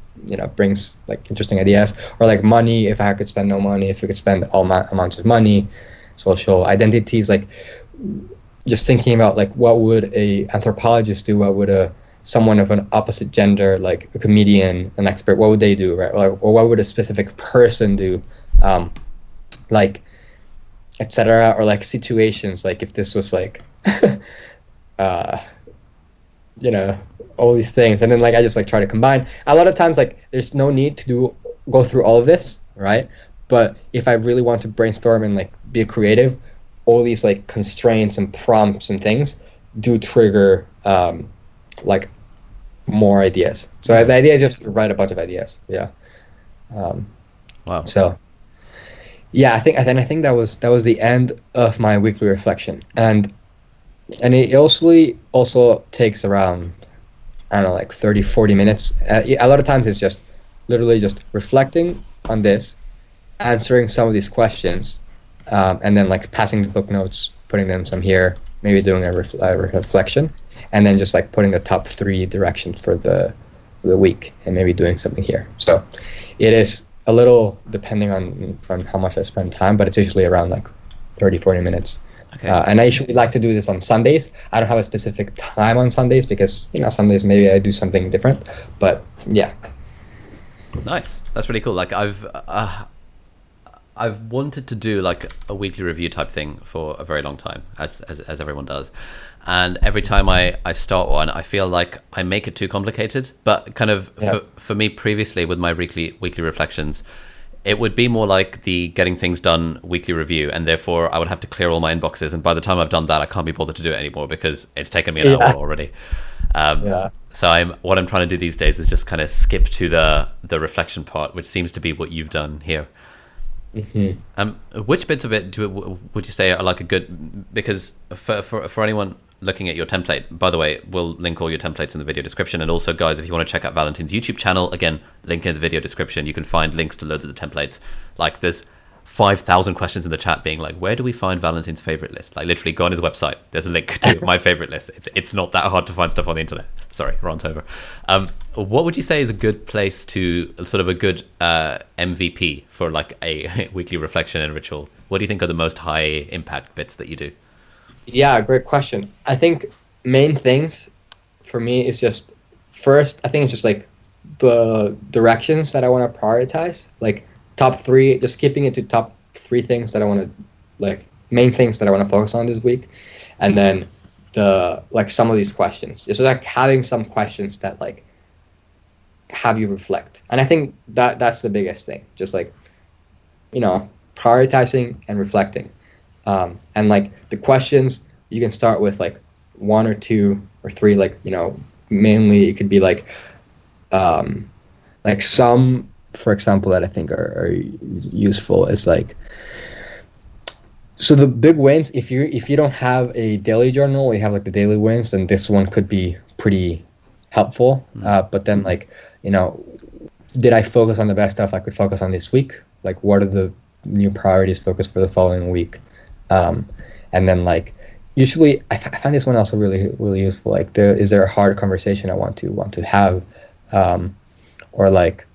brings like interesting ideas. Or like money, if I could spend no money, if we could spend all amounts of money. Social identities, like just thinking about like what would a anthropologist do, what would someone of an opposite gender, like a comedian, an expert, what would they do, right? Or what would a specific person do, like, etc. Or like situations, like if this was like all these things, and then like I just like try to combine. A lot of times like there's no need to go through all of this, right? But if I really want to brainstorm and like be creative, all these like constraints and prompts and things do trigger like more ideas. So the idea is just to write a bunch of ideas. Yeah. Wow. So yeah, I think that was the end of my weekly reflection, and it also takes around, I don't know, like 30-40 minutes. A lot of times it's just literally just reflecting on this, answering some of these questions, and then like passing the book notes, putting them some here, maybe doing a reflection, and then just like putting the top 3 directions for the week, and maybe doing something here. So it is a little depending on how much I spend time, but it's usually around like 30-40 minutes. Okay. And I usually like to do this on Sundays. I don't have a specific time on Sundays because Sundays maybe I do something different, but yeah. Nice. That's really cool. Like I've wanted to do like a weekly review type thing for a very long time, as everyone does. And every time I start one, I feel like I make it too complicated. But kind of for me previously with my weekly reflections, it would be more like the getting things done weekly review, and therefore I would have to clear all my inboxes. And by the time I've done that, I can't be bothered to do it anymore because it's taken me an hour already. So what I'm trying to do these days is just kind of skip to the reflection part, which seems to be what you've done here. Mm-hmm. Which bits of it would you say are like a good, because for anyone looking at your template, by the way, we'll link all your templates in the video description, and also guys, if you want to check out Valentin's YouTube channel, again, link in the video description. You can find links to loads of the templates. Like there's 5,000 questions in the chat being like, where do we find Valentin's favorite list? Like literally go on his website, there's a link to my favorite list. It's not that hard to find stuff on the internet. Sorry, rant over. What would you say is a good place to, sort of a good MVP for like a weekly reflection and ritual? What do you think are the most high impact bits that you do? Yeah, great question. I think main things for me is just, first, I think it's just like the directions that I want to prioritize, like top 3, just keeping it to top 3 things that I want to, like main things that I want to focus on this week. And then some of these questions, just like having some questions that like have you reflect. And I think that's the biggest thing, just like, prioritizing and reflecting. And like the questions, you can start with like 1 or 2 or 3, like, mainly it could be like some, for example, that I think are useful is like, so the big wins, if you don't have a daily journal, you have like the daily wins, then this one could be pretty helpful. But then like, did I focus on the best stuff I could focus on this week? Like what are the new priorities focused for the following week? And then like usually I find this one also really, really useful. Like is there a hard conversation I want to have? Or like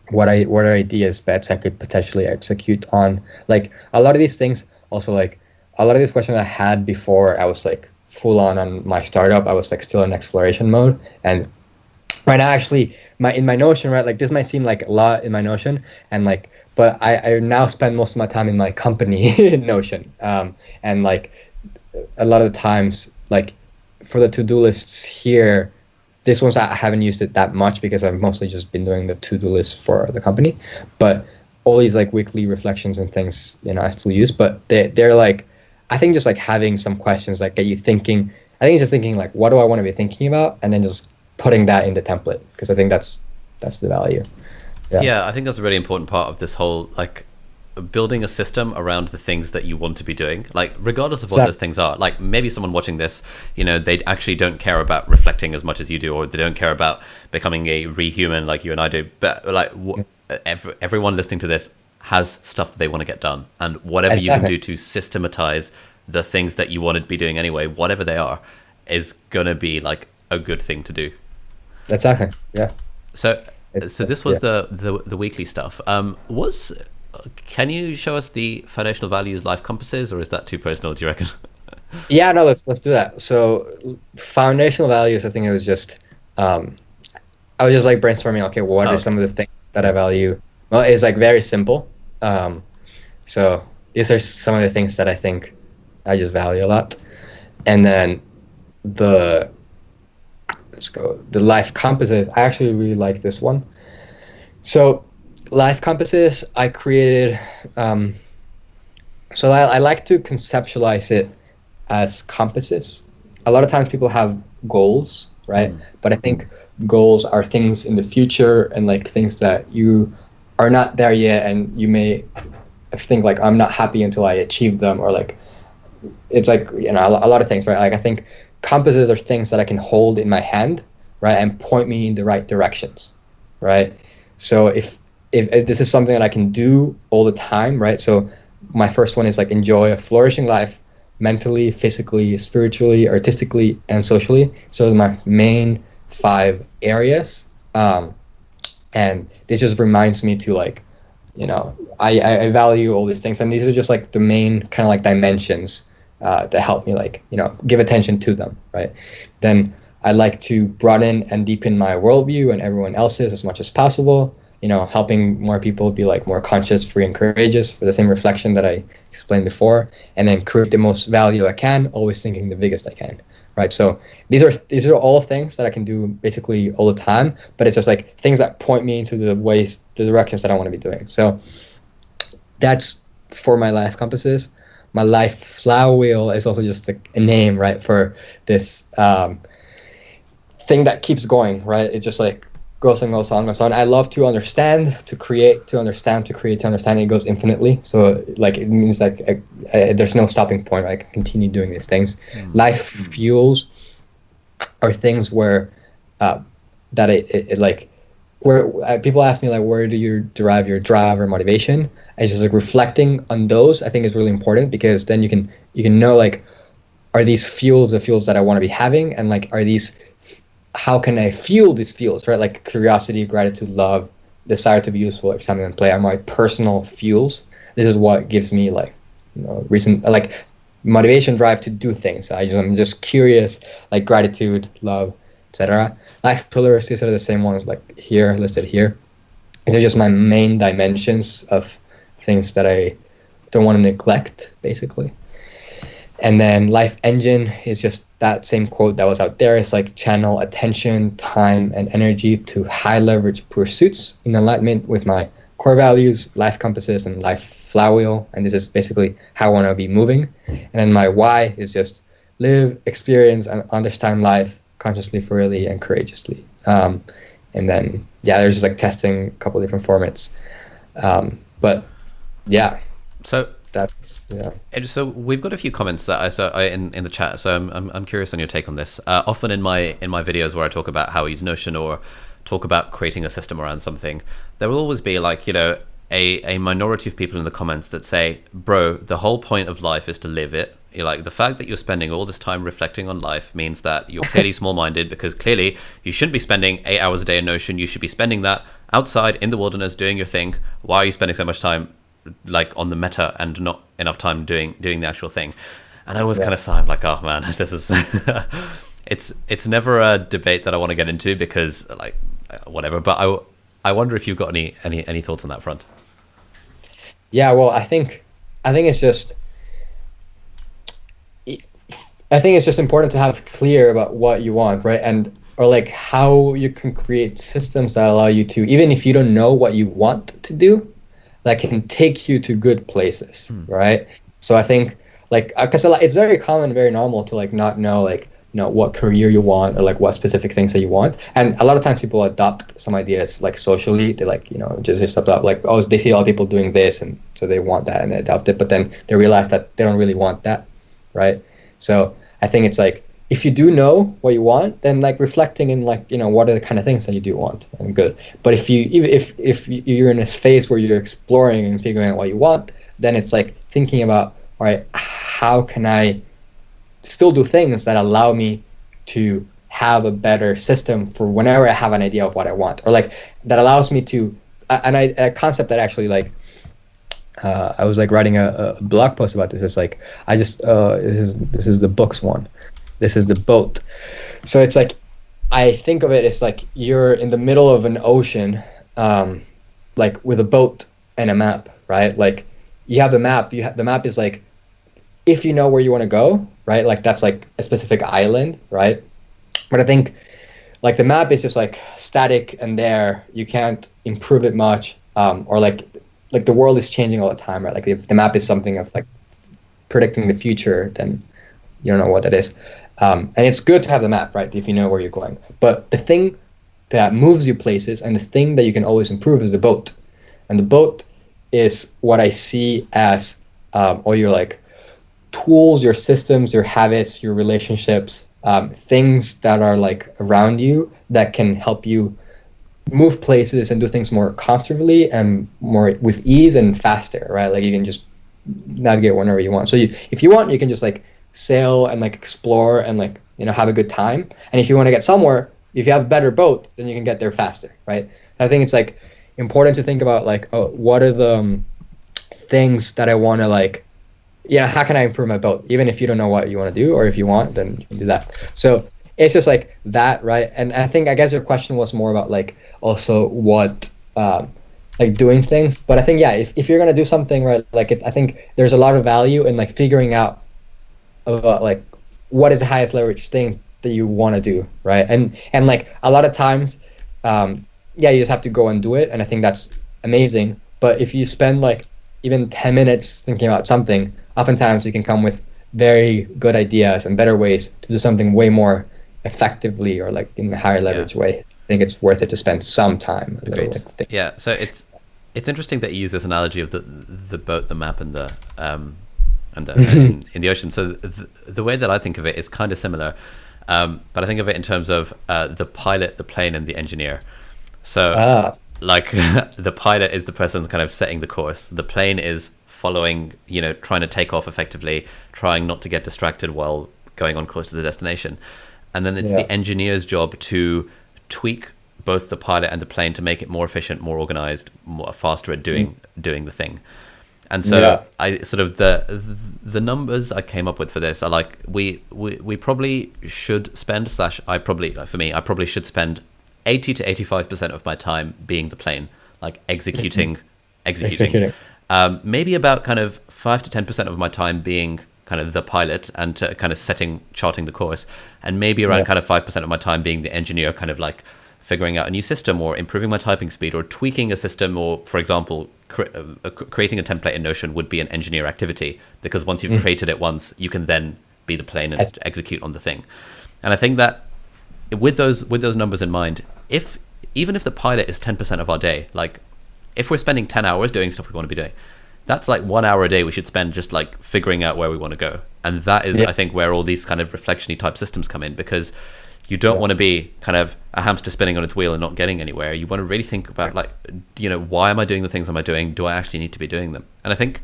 what are ideas, bets I could potentially execute on. Like a lot of these things, also like a lot of these questions I had before I was like full on my startup. I was like still in exploration mode, and right now actually in my Notion, right, like this might seem like a lot in my Notion, and like, but I now spend most of my time in my company Notion, and like a lot of the times, like for the to-do lists here, this one's I haven't used it that much because I've mostly just been doing the to-do list for the company. But all these like weekly reflections and things, I still use. But they're like, I think just like having some questions like get you thinking. I think it's just thinking like, what do I want to be thinking about, and then just putting that in the template, because I think that's the value. Yeah, I think that's a really important part of this whole like building a system around the things that you want to be doing, like regardless of what those things are. Like maybe someone watching this, they actually don't care about reflecting as much as you do, or they don't care about becoming a rehuman like you and I do, but like everyone listening to this has stuff that they want to get done, and whatever you can do to systematize the things that you want to be doing anyway, whatever they are, is gonna be like a good thing to do. Exactly. Yeah. So this was the weekly stuff. Can you show us the foundational values life compasses, or is that too personal, do you reckon? Yeah, no, let's do that. So foundational values, I think it was just I was just like brainstorming, okay, what are some of the things that I value? Well, it's like very simple. So these are some of the things that I think I just value a lot. And then the life compasses, I actually really like this one. So life compasses I created, so I like to conceptualize it as compasses. A lot of times people have goals, right? But I think goals are things in the future, and like things that you are not there yet, and you may think like, I'm not happy until I achieve them, or like it's like a lot of things, right? Like I think compasses are things that I can hold in my hand, right, and point me in the right directions, right? So if this is something that I can do all the time, right? So my first one is like enjoy a flourishing life, mentally, physically, spiritually, artistically, and socially. So my main 5 areas, and this just reminds me to like, I value all these things, and these are just like the main kind of like dimensions that help me like give attention to them, right? Then I like to broaden and deepen my worldview and everyone else's as much as possible. Helping more people be like more conscious, free, and courageous for the same reflection that I explained before, and then create the most value I can, always thinking the biggest I can, right? So these are all things that I can do basically all the time, but it's just like things that point me into the directions that I want to be doing. So that's for my life compasses. My life flywheel is also just a name, right, for this thing that keeps going, right? It's just like goes on, goes on, goes on. I love to understand, to create, to understand, to create, to understand. It goes infinitely. So like it means like there's no stopping point. I can continue doing these things. Life fuels are things where that it like where people ask me like, where do you derive your drive or motivation? It's just like reflecting on those. I think is really important, because then you can know like, are these fuels the fuels that I want to be having, and like, are these, how can I fuel these fuels, right? Like curiosity, gratitude, love, desire to be useful, excitement, and play are my personal fuels. This is what gives me like, reason, like motivation, drive to do things. I'm just curious, like gratitude, love, etc. Life pillars, these are the same ones like here, listed here. These are just my main dimensions of things that I don't want to neglect, basically. And then life engine is just that same quote that was out there. It's like channel attention, time, and energy to high leverage pursuits in alignment with my core values, life compasses, and life flywheel. And this is basically how I want to be moving. And then my why is just live, experience, and understand life consciously, freely, and courageously. And then, there's just like testing a couple different formats. But yeah. So that's So we've got a few comments that I saw in the chat. So I'm curious on your take on this. Often in my videos where I talk about how I use Notion or talk about creating a system around something, there will always be like a minority of people in the comments that say, "Bro, the whole point of life is to live it. Like the fact that you're spending all this time reflecting on life means that you're clearly small-minded, because clearly you shouldn't be spending 8 hours a day in Notion. You should be spending that outside in the wilderness doing your thing. Why are you spending so much time like on the meta and not enough time doing the actual thing? And I always kind of sigh, I'm like, oh man, this is it's never a debate that I want to get into, because like whatever, but I wonder if you've got any thoughts on that front. Yeah, well, I think it's just important to have clear about what you want, right? And or like how you can create systems that allow you to, even if you don't know what you want to do, that can take you to good places, right? So I think like, because it's very common, very normal to like not know like what career you want or like what specific things that you want. And a lot of times people adopt some ideas like socially. They like, just adopt like, oh, they see all people doing this and so they want that and they adopt it, but then they realize that they don't really want that, right? So I think it's like, if you do know what you want, then like reflecting in like, what are the kind of things that you do want and good. But if you're in this phase where you're exploring and figuring out what you want, then it's like thinking about, all right, how can I still do things that allow me to have a better system for whenever I have an idea of what I want, or like that allows me to, a concept that actually like, I was like writing a blog post about this. It's like, this is the books one. This is the boat. So it's like, I think of it as like you're in the middle of an ocean, like with a boat and a map, right? Like you have the map. The map is like, if you know where you want to go, right? Like that's like a specific island, right? But I think like the map is just like static and there. You can't improve it much, or like the world is changing all the time, right? Like if the map is something of like predicting the future, then you don't know what that is. And it's good to have the map, right, if you know where you're going. But the thing that moves you places and the thing that you can always improve is the boat. And the boat is what I see as all your like tools, your systems, your habits, your relationships, things that are like around you that can help you move places and do things more comfortably and more with ease and faster, right? Like you can just navigate whenever you want. So if you want, you can just like sail and like explore and like have a good time. And if you want to get somewhere, if you have a better boat, then you can get there faster, right? I think it's like important to think about like, oh, what are the things that I want to like, how can I improve my boat? Even if you don't know what you want to do, or if you want, then you can do that. So it's just like that, right? And I guess your question was more about like also what like doing things. But I think if you're gonna do something, right, like I think there's a lot of value in like figuring out about like what is the highest leverage thing that you want to do, right? And like a lot of times, you just have to go and do it, and I think that's amazing. But if you spend like even 10 minutes thinking about something, oftentimes you can come with very good ideas and better ways to do something way more effectively or like in a higher leverage way. I think it's worth it to spend some time. Yeah, so it's interesting that you use this analogy of the boat, the map, and the in the ocean. So the way that I think of it is kind of similar, but I think of it in terms of the pilot, the plane, and the engineer. So like the pilot is the person kind of setting the course. The plane is following, trying to take off effectively, trying not to get distracted while going on course to the destination. And then it's the engineer's job to tweak both the pilot and the plane to make it more efficient, more organized, more faster at doing the thing. And so I sort of the numbers I came up with for this are like we probably should spend I probably should spend 80 to 85% of my time being the plane, like executing. Maybe about kind of 5 to 10% of my time being kind of the pilot and kind of charting the course, and maybe around kind of 5% of my time being the engineer, kind of like figuring out a new system or improving my typing speed or tweaking a system, or for example creating a template in Notion would be an engineer activity, because once you've created it once, you can then be the plane and execute on the thing. And I think that with those numbers in mind, even if the pilot is 10% of our day, like if we're spending 10 hours doing stuff we want to be doing, that's like 1 hour a day we should spend just like figuring out where we want to go. And that is I think where all these kind of reflection-y type systems come in, because you don't want to be kind of a hamster spinning on its wheel and not getting anywhere. You want to really think about like, why am I doing the things am I doing? Do I actually need to be doing them? And I think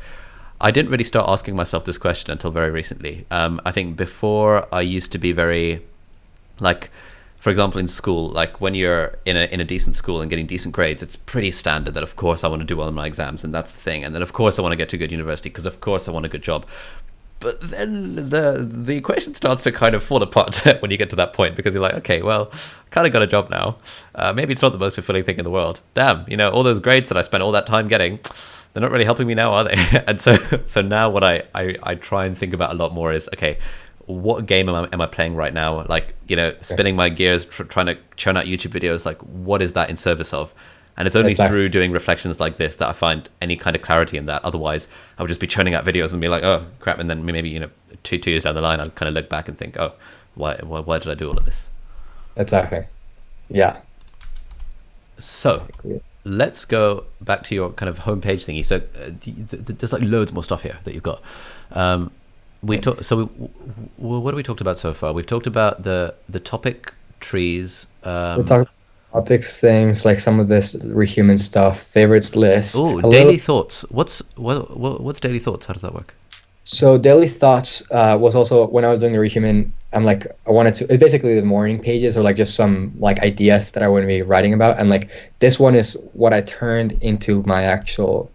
I didn't really start asking myself this question until very recently. I think before I used to be very like for example, in school, like when you're in a decent school and getting decent grades, it's pretty standard that of course I want to do well in my exams, and that's the thing. And then of course I want to get to a good university because of course I want a good job. But then the equation starts to kind of fall apart when you get to that point, because you're like, okay, well, I kind of got a job now. Maybe it's not the most fulfilling thing in the world. Damn, all those grades that I spent all that time getting, they're not really helping me now, are they? And so now what I try and think about a lot more is, okay, what game am I playing right now? Like, spinning my gears, trying to churn out YouTube videos. Like, what is that in service of? And it's only through doing reflections like this that I find any kind of clarity in that. Otherwise, I would just be churning out videos and be like, oh, crap. And then maybe, 2 years down the line, I'll kind of look back and think, oh, why did I do all of this? Exactly. Yeah. So let's go back to your kind of homepage thingy. So there's like loads more stuff here that you've got. What have we talked about so far? We've talked about the topic trees. We talked topics, things like some of this rehuman stuff, favorites list. Oh, daily thoughts. What's daily thoughts? How does that work? So daily thoughts was also when I was doing the rehuman. It's basically the morning pages, or like just some like ideas that I want to be writing about, and like this one is what I turned into my actual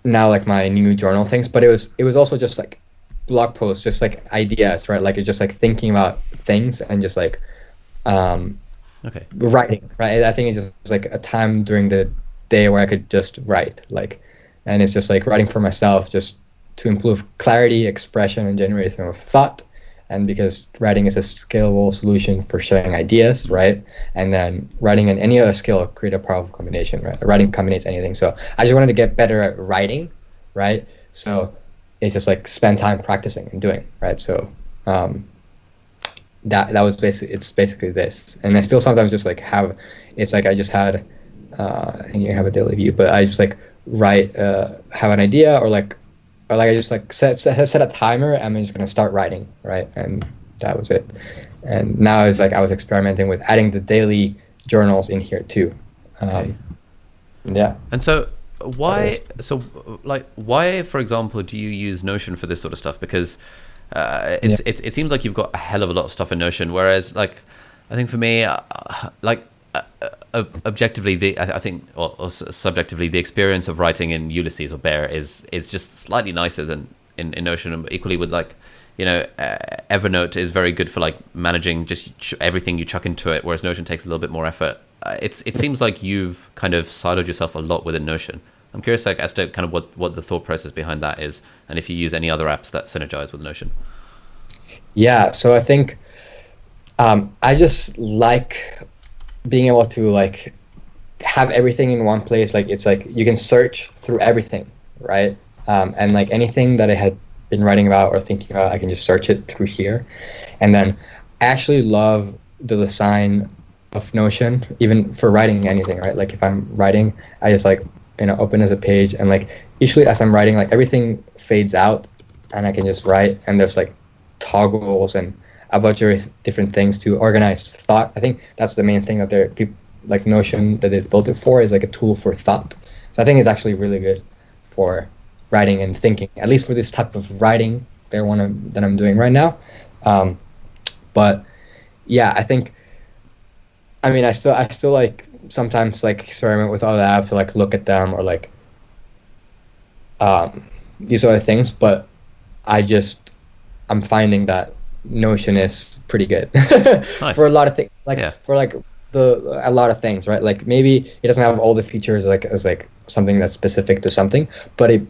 now like my new journal things. But it was also just like blog posts, just like ideas, right? Like it's just like thinking about things and just like writing, right? I think it's just like a time during the day where I could just write, like, and it's just like writing for myself, just to improve clarity, expression, and generation of thought. And because writing is a scalable solution for sharing ideas, right? And then writing and any other skill create a powerful combination, right? Writing combines anything. So I just wanted to get better at writing, right? So it's just like spend time practicing and doing, right? So that was basically this. And I still sometimes just like I just had I think you have a daily view, but I just like write have an idea, or I just like set a timer and I'm just gonna start writing, right? And that was it. And now it's like I was experimenting with adding the daily journals in here too. Yeah. And so why, for example, do you use Notion for this sort of stuff? Because it seems like you've got a hell of a lot of stuff in Notion, whereas like I think for me, objectively, or subjectively, the experience of writing in Ulysses or Bear is just slightly nicer than in Notion. And equally with like, Evernote is very good for like managing just everything you chuck into it, whereas Notion takes a little bit more effort. It seems like you've kind of siloed yourself a lot within Notion. I'm curious like as to kind of what the thought process behind that is, and if you use any other apps that synergize with Notion. Yeah, so I think I just like being able to like have everything in one place. Like it's like you can search through everything, right? And like anything that I had been writing about or thinking about, I can just search it through here. And then I actually love the design of Notion, even for writing anything, right? Like if I'm writing, I just like open as a page, and like usually as I'm writing, like everything fades out and I can just write, and there's like toggles and a bunch of different things to organize thought. I think that's the main thing that people like Notion that they built it for, is like a tool for thought. So I think it's actually really good for writing and thinking, at least for this type of writing that I'm doing right now. But yeah, I think, I still like sometimes like experiment with other apps, or like look at them, or like use other things, but I'm finding that Notion is pretty good Nice. for a lot of things, for like a lot of things, right? Like maybe it doesn't have all the features like as like something that's specific to something, but it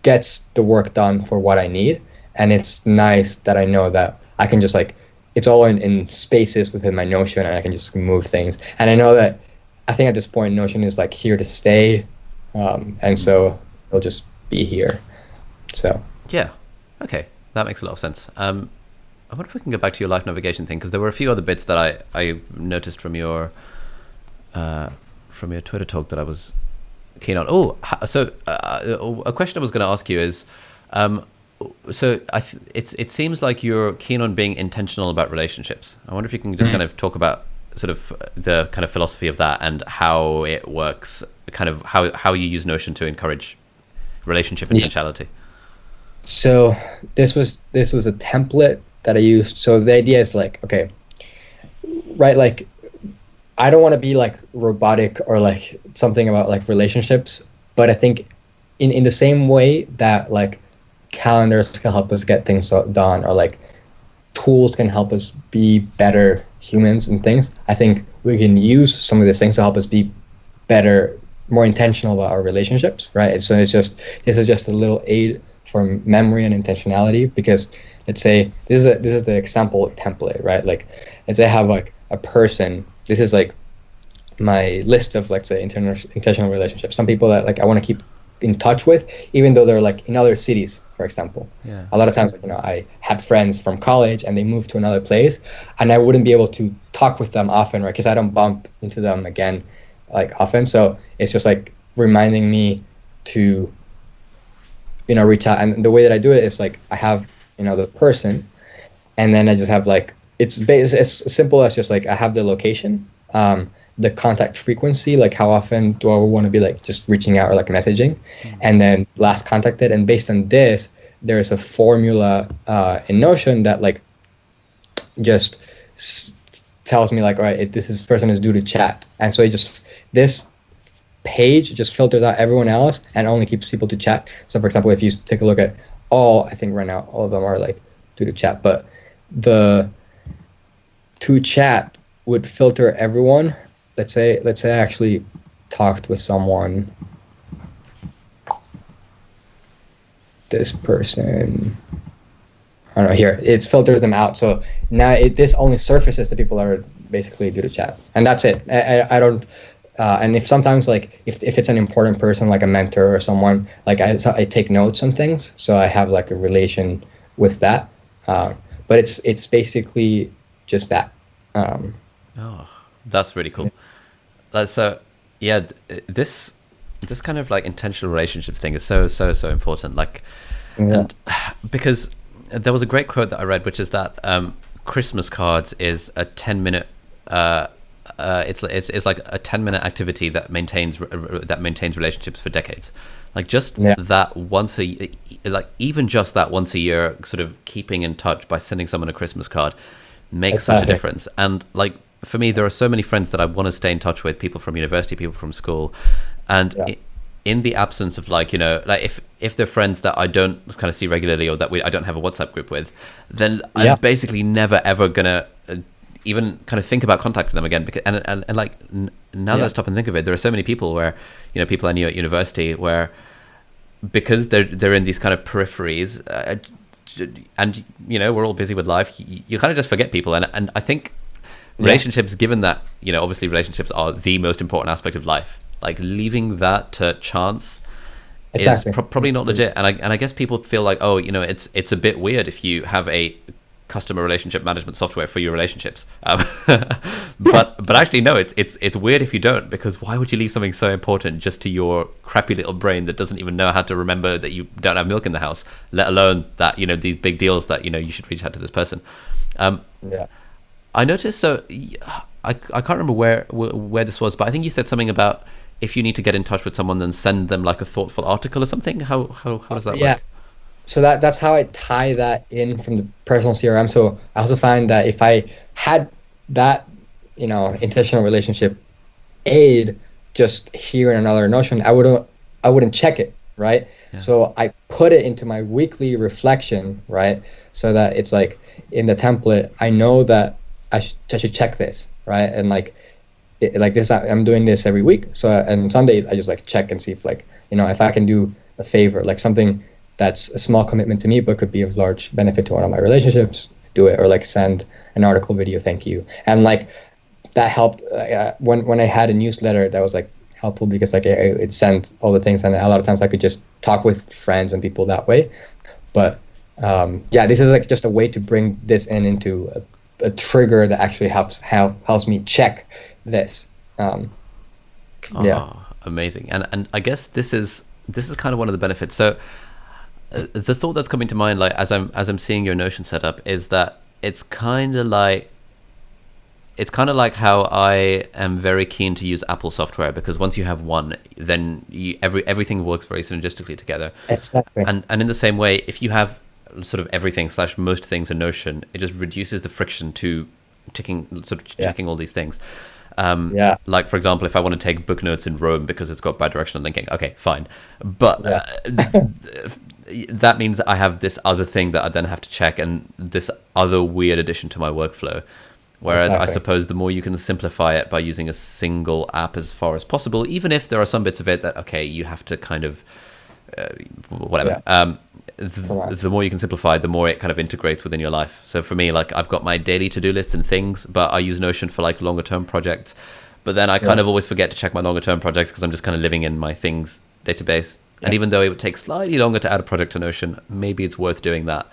gets the work done for what I need. And it's nice that I know that I can just like, it's all in spaces within my Notion, and I can just move things. And I know that I think at this point Notion is like here to stay, and so it'll just be here. So yeah, okay, that makes a lot of sense. I wonder if we can go back to your life navigation thing, because there were a few other bits that I noticed from your Twitter talk that I was keen on. A question I was going to ask you is, it seems like you're keen on being intentional about relationships. I wonder if you can just kind of talk about sort of the kind of philosophy of that and how it works, kind of how you use Notion to encourage relationship intentionality. So this was a template that I use. So the idea is like, okay, right, like I don't want to be like robotic or like something about like relationships, but I think in the same way that like calendars can help us get things done, or like tools can help us be better humans and things, I think we can use some of these things to help us be better, more intentional about our relationships, right? And so this is just a little aid for memory and intentionality, because let's say this is the example template, right? Like let's say I have like a person, this is like my list of, let's say, intentional relationships. Some people that like I want to keep in touch with, even though they're like in other cities, for example. Yeah. A lot of times, like, I had friends from college and they moved to another place, and I wouldn't be able to talk with them often, right? Because I don't bump into them again like often. So it's just like reminding me to, reach out. And the way that I do it is like I have, the person, and then I just have like it's as simple as just like I have the location, the contact frequency, like how often do I want to be like just reaching out or like messaging, and then last contacted. And based on this, there's a formula in Notion that like just tells me like, all right, this person is due to chat, and so this page just filters out everyone else and only keeps people to chat. So for example, if you take a look at I think right now all of them are like due to chat, but the to chat would filter everyone. Let's say I actually talked with someone, this person, I don't know, here it's filtered them out. So now this only surfaces the people that are basically due to chat, and that's it. I don't and if sometimes like if it's an important person like a mentor or someone, like I take notes on things, so I have like a relation with that, but it's basically just that. Oh, that's really cool. So yeah, this kind of like intentional relationship thing is so important, like, and because there was a great quote that I read, which is that Christmas cards is a 10-minute it's like a 10-minute activity that maintains relationships for decades. Like just that once a like even just that once a year sort of keeping in touch by sending someone a Christmas card makes such a difference. And like for me, there are so many friends that I want to stay in touch with, people from university, people from school, and in the absence of like like if they're friends that I don't kind of see regularly, or that I don't have a WhatsApp group with, then I'm basically never ever gonna even kind of think about contacting them again. Because and like now that I stop and think of it, there are so many people where people I knew at university where, because they're in these kind of peripheries, and we're all busy with life, you kind of just forget people. And I think relationships, given that obviously relationships are the most important aspect of life, like leaving that to chance is probably not legit. And I guess people feel like, it's a bit weird if you have a customer relationship management software for your relationships, but actually no, it's weird if you don't, because why would you leave something so important just to your crappy little brain that doesn't even know how to remember that you don't have milk in the house, let alone that these big deals that you should reach out to this person. I noticed, so I can't remember where this was, but I think you said something about if you need to get in touch with someone, then send them like a thoughtful article or something. How does that work? So that's how I tie that in from the personal CRM. So I also find that if I had that, intentional relationship aid just here in another Notion, I wouldn't check it, right? Yeah. So I put it into my weekly reflection, right? So that it's like in the template, I know that I should check this, right? And like this, I'm doing this every week. So and Sundays I just like check and see if like if I can do a favor, like something that's a small commitment to me but could be of large benefit to one of my relationships, do it. Or like send an article, video, thank you. And like that helped when I had a newsletter that was like helpful, because like it sent all the things, and a lot of times I could just talk with friends and people that way. But this is like just a way to bring this into a trigger that actually helps me check this. Amazing. And I guess this is kind of one of the benefits. So the thought that's coming to mind, like as I'm seeing your Notion setup, is that it's kind of like how I am very keen to use Apple software, because once you have one, then everything works very synergistically together. Exactly. And in the same way, if you have sort of everything / most things in Notion, it just reduces the friction to checking all these things. Like, for example, if I want to take book notes in Rome because it's got bidirectional linking, okay, fine. But that means I have this other thing that I then have to check, and this other weird addition to my workflow. Whereas I suppose the more you can simplify it by using a single app as far as possible, even if there are some bits of it that, okay, you have to kind of, whatever. The more you can simplify, the more it kind of integrates within your life. So for me, like, I've got my daily to-do lists and things, but I use Notion for like longer term projects. But then I kind of always forget to check my longer term projects because I'm just kind of living in my things database. And even though it would take slightly longer to add a project to Notion, maybe it's worth doing that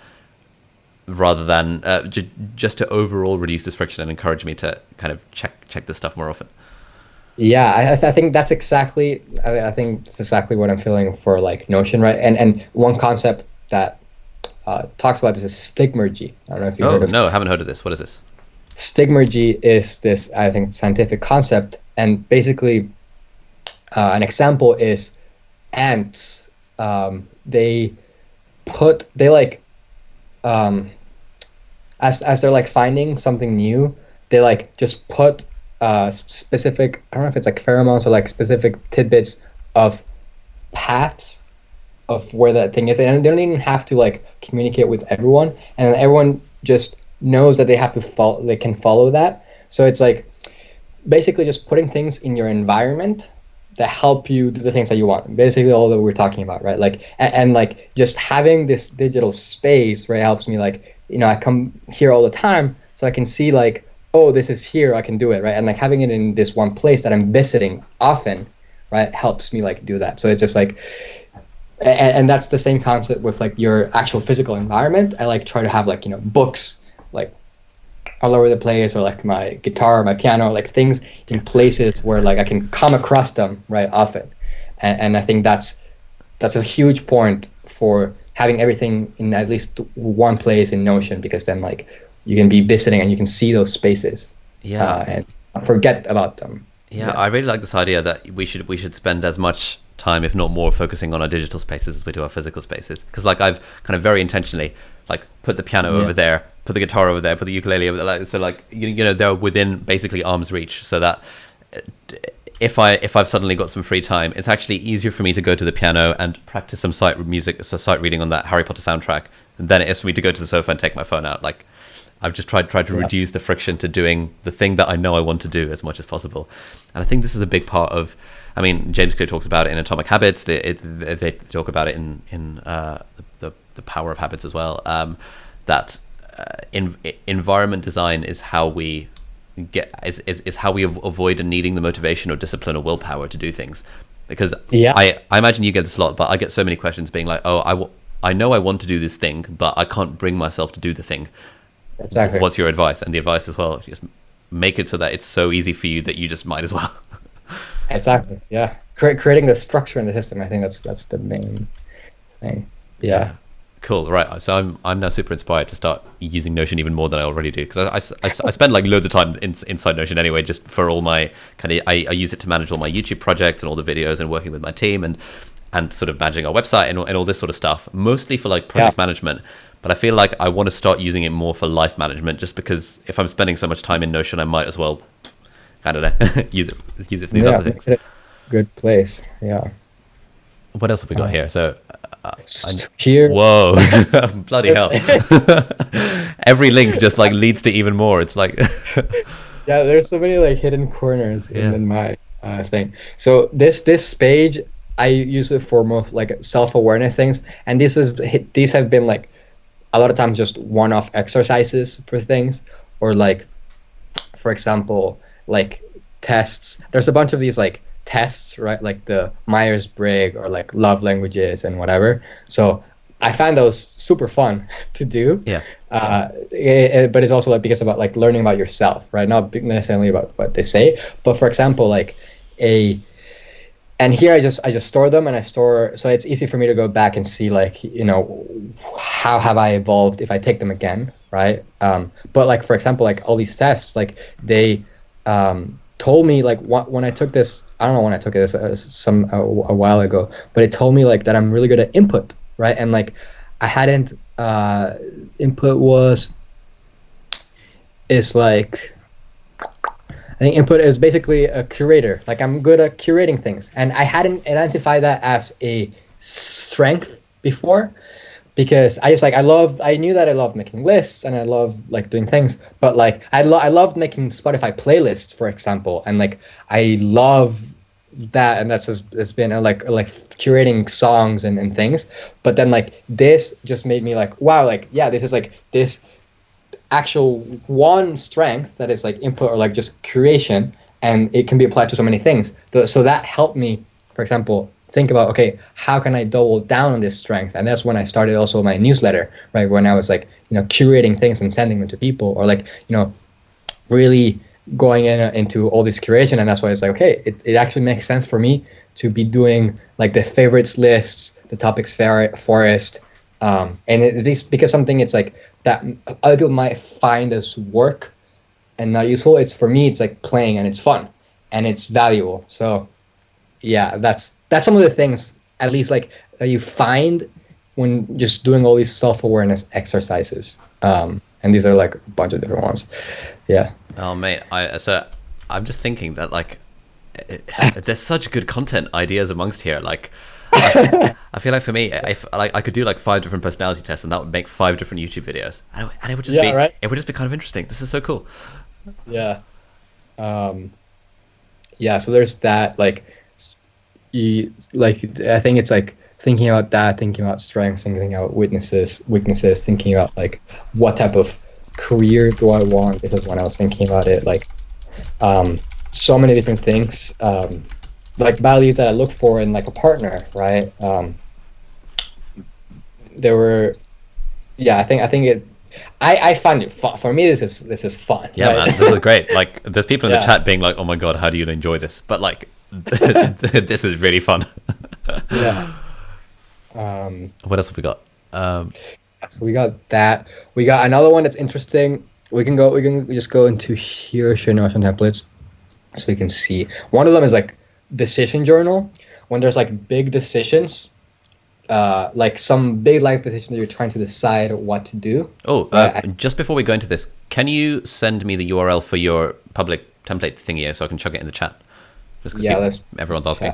rather than just to overall reduce this friction and encourage me to kind of check this stuff more often. Yeah, I think that's exactly. I think it's exactly what I'm feeling for like Notion, right? And one concept that talks about this is stigmergy. I don't know if you heard of. No, I haven't heard of this. What is this? Stigmergy is this, I think, scientific concept, and basically, an example is ants. As they're like finding something new, they like just put specific, I don't know if it's like pheromones or like specific tidbits of paths of where that thing is, and they don't even have to like communicate with everyone, and everyone just knows that they have to follow, they can follow that. So it's like basically just putting things in your environment that help you do the things that you want. Basically all that we're talking about, right? Like, and like just having this digital space, right, helps me, like, I come here all the time, so I can see like, oh, this is here, I can do it, right? And like having it in this one place that I'm visiting often, right, helps me like do that. So it's just like, and that's the same concept with like your actual physical environment. I like try to have like, books like all over the place, or like my guitar, my piano, like things in places where like I can come across them, right, often. And I think that's a huge point for having everything in at least one place in Notion, because then like you can be visiting and you can see those spaces, and forget about them. I really like this idea that we should spend as much time, if not more, focusing on our digital spaces as we do our physical spaces. Because like I've kind of very intentionally like put the piano over there, put the guitar over there, put the ukulele over there, like, so like they're within basically arm's reach, so that if I've suddenly got some free time, it's actually easier for me to go to the piano and practice some sight reading on that Harry Potter soundtrack than it is for me to go to the sofa and take my phone out. Like, I've just tried to reduce the friction to doing the thing that I know I want to do as much as possible. And I think this is a big part of, I mean, James Clear talks about it in Atomic Habits. They talk about it in the Power of Habits as well. That environment design is how we is how we avoid needing the motivation or discipline or willpower to do things. Because I imagine you get this a lot, but I get so many questions being like, oh, I know I want to do this thing, but I can't bring myself to do the thing. Exactly. What's your advice? And the advice as well, just make it so that it's so easy for you that you just might as well. Exactly. Yeah. Creating the structure in the system. I think that's the main thing. Yeah. Cool. Right. So I'm now super inspired to start using Notion even more than I already do, because I spend like loads of time inside Notion anyway, just for all my kind of, I use it to manage all my YouTube projects and all the videos and working with my team and sort of managing our website and all this sort of stuff, mostly for like project management. But I feel like I want to start using it more for life management, just because if I'm spending so much time in Notion, I might as well, I don't know, use it for these other things. Good place. Yeah. What else have we got here? So here. Whoa, bloody hell! Every link just like leads to even more. It's like yeah, there's so many like hidden corners in my thing. So this page, I use it for more like self-awareness things, and these have been like a lot of times just one-off exercises for things, or like, for example, like tests. There's a bunch of these like tests, right? Like the Myers-Briggs or like love languages and whatever. So I find those super fun to do. Yeah. But it's also like because about like learning about yourself, right? Not necessarily about what they say, but for example, like and here I just store them, and so it's easy for me to go back and see like, how have I evolved if I take them again, right? But like, for example, like all these tests, like they told me like when I took this, I don't know when I took it, a while ago, but it told me like that I'm really good at input, right? And like I hadn't input is like, I think input is basically a curator. Like I'm good at curating things, and I hadn't identified that as a strength before, because I knew that I loved making lists and I love like doing things, but like I loved making Spotify playlists, for example, and like I love that, and it's been like curating songs and things. But then like this just made me like, wow, like yeah, this is like this actual one strength that is like input or like just curation, and it can be applied to so many things. So that helped me, for example, think about, okay, how can I double down on this strength? And that's when I started also my newsletter, right? When I was like, curating things and sending them to people, or like, really going into all this curation. And that's why it's like, okay, it actually makes sense for me to be doing like the favorites lists, the topics forest, and it's because something it's like that other people might find as work and not useful. It's for me, it's like playing and it's fun and it's valuable. So yeah, that's some of the things, at least like that you find when just doing all these self-awareness exercises. And these are like a bunch of different ones. Yeah. Oh mate, I'm just thinking that like there's such good content ideas amongst here. Like I feel like for me, if like I could do like 5 different personality tests, and that would make 5 different YouTube videos, and it would just be right? It would just be kind of interesting. This is so cool. Yeah. Yeah. So there's that. Like, I think it's like thinking about that, thinking about strengths, thinking about weaknesses, thinking about like what type of career do I want. This is when I was thinking about it. Like, so many different things. Like values that I look for in like a partner, right? There were, yeah. I find it fun. For me, this is fun. Yeah, right? man, this is great. Like, there's people in the chat being like, "Oh my god, how do you enjoy this?" But like, this is really fun. Yeah. What else have we got? So we got that. We got another one that's interesting. We can just go into here, share Notion templates, so we can see. One of them is like decision journal. When there's like big decisions, like some big life decision that you're trying to decide what to do. Just before we go into this, can you send me the URL for your public template thingy so I can chuck it in the chat? Just because everyone's asking.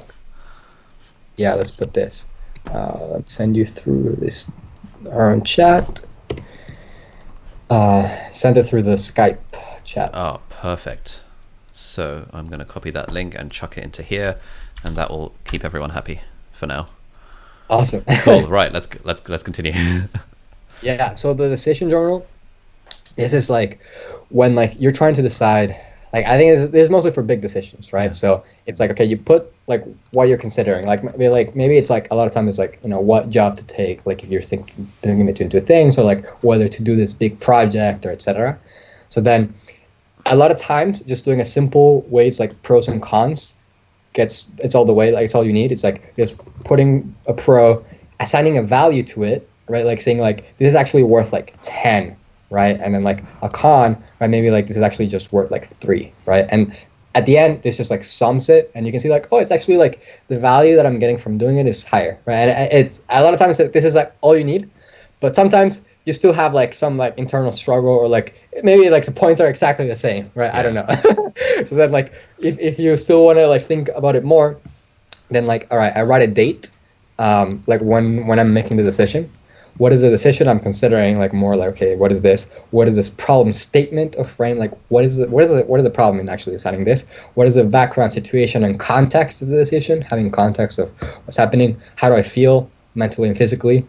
Yeah, let's put this. Let me send you through this our own chat. Send it through the Skype chat. Oh, perfect. So I'm going to copy that link and chuck it into here, and that will keep everyone happy for now. Awesome. Cool. Right. Let's continue. Yeah. So the decision journal, this is like when like you're trying to decide. Like I think this is mostly for big decisions, right? Yeah. So it's like, okay, you put like what you're considering. Like maybe it's like a lot of times it's like, what job to take. Like if you're thinking it into things, or like whether to do this big project or etc. So then a lot of times just doing a simple ways like pros and cons it's all the way, like it's all you need. It's like just putting a pro, assigning a value to it, right? Like saying like this is actually worth like 10, right? And then like a con, right? Maybe like this is actually just worth like 3, right? And at the end, this just like sums it, and you can see like, oh, it's actually like the value that I'm getting from doing it is higher, right? And it's a lot of times this is like all you need, but sometimes you still have like some like internal struggle, or like maybe like the points are exactly the same, right? Yeah. I don't know. So then like if you still want to like think about it more, then like, all right, I write a date, like when I'm making the decision. What is the decision I'm considering? Like more like, okay, what is this? What is this problem statement of frame? Like what is the problem in actually deciding this? What is the background situation and context of the decision? Having context of what's happening. How do I feel mentally and physically?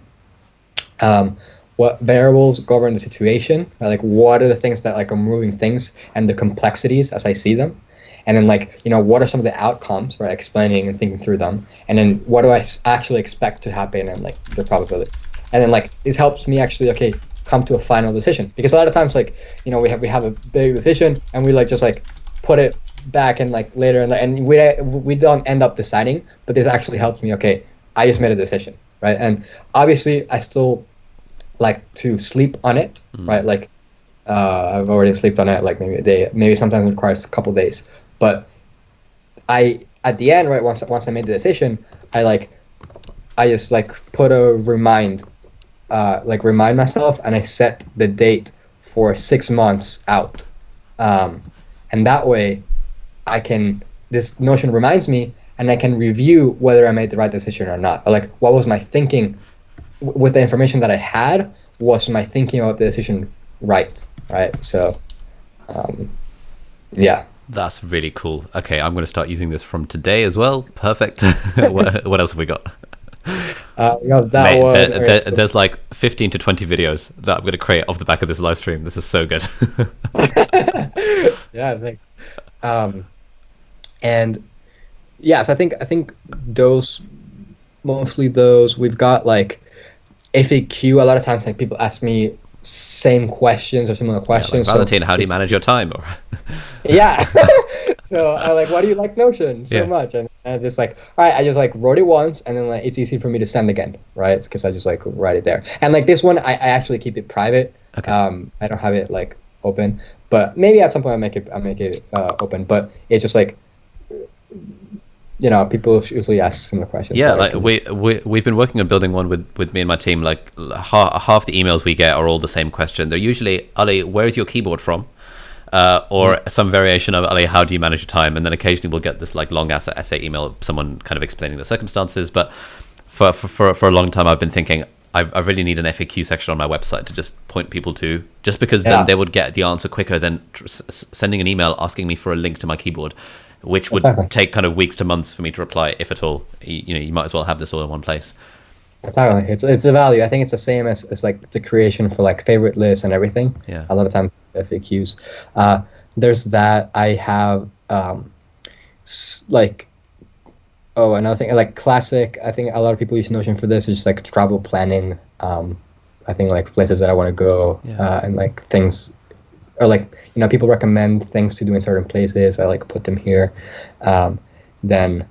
What variables govern the situation? Right? Like what are the things that like are moving things and the complexities as I see them? And then like, what are some of the outcomes, right? Explaining and thinking through them. And then what do I actually expect to happen, and like the probabilities. And then like this helps me actually, okay, come to a final decision. Because a lot of times like, we have a big decision and we like just like put it back and like later, and we don't end up deciding, but this actually helps me, okay, I just made a decision, right? And obviously I still like to sleep on it, right? Like I've already slept on it like maybe a day, maybe sometimes it requires a couple of days. But at the end, right, once I made the decision, I just like put a remind like remind myself, and I set the date for 6 months out, and that way this Notion reminds me, and I can review whether I made the right decision or not, or like what was my thinking with the information that I had. Was my thinking about the decision right? So yeah. That's really cool. Okay, I'm going to start using this from today as well. Perfect. What else have we got? There's like 15 to 20 videos that I'm going to create off the back of this live stream. This is so good. Yeah, I think. And yeah, so I think those, mostly those, we've got like FAQ. A lot of times, like people ask me same questions or similar questions. Yeah, like, Valentin, how do you manage your time? Or yeah. So I like, why do you like Notion so much? And I just like, all right, I just like wrote it once, and then like it's easy for me to send again, right? Because I just like write it there. And like this one, I actually keep it private. Okay. I don't have it like open, but maybe at some point I'll make it open. But it's just like, people usually ask similar questions. Yeah, so like we've been working on building one with me and my team. Like half the emails we get are all the same question. They're usually, Ali, where is your keyboard from? Or some variation of, Ali, how do you manage your time? And then occasionally we'll get this like long essay email, someone kind of explaining the circumstances. But for a long time I've been thinking I really need an FAQ section on my website to just point people to, just because then they would get the answer quicker than sending an email asking me for a link to my keyboard, which would take kind of weeks to months for me to reply, if at all. You might as well have this all in one place. Exactly. It's a value. I think it's the same as like the creation for like favorite lists and everything. Yeah. A lot of times FAQs. There's that. I have another thing like classic. I think a lot of people use Notion for this. Is just like travel planning. I think like places that I want to go and like things. Or like, people recommend things to do in certain places. I like put them here. Then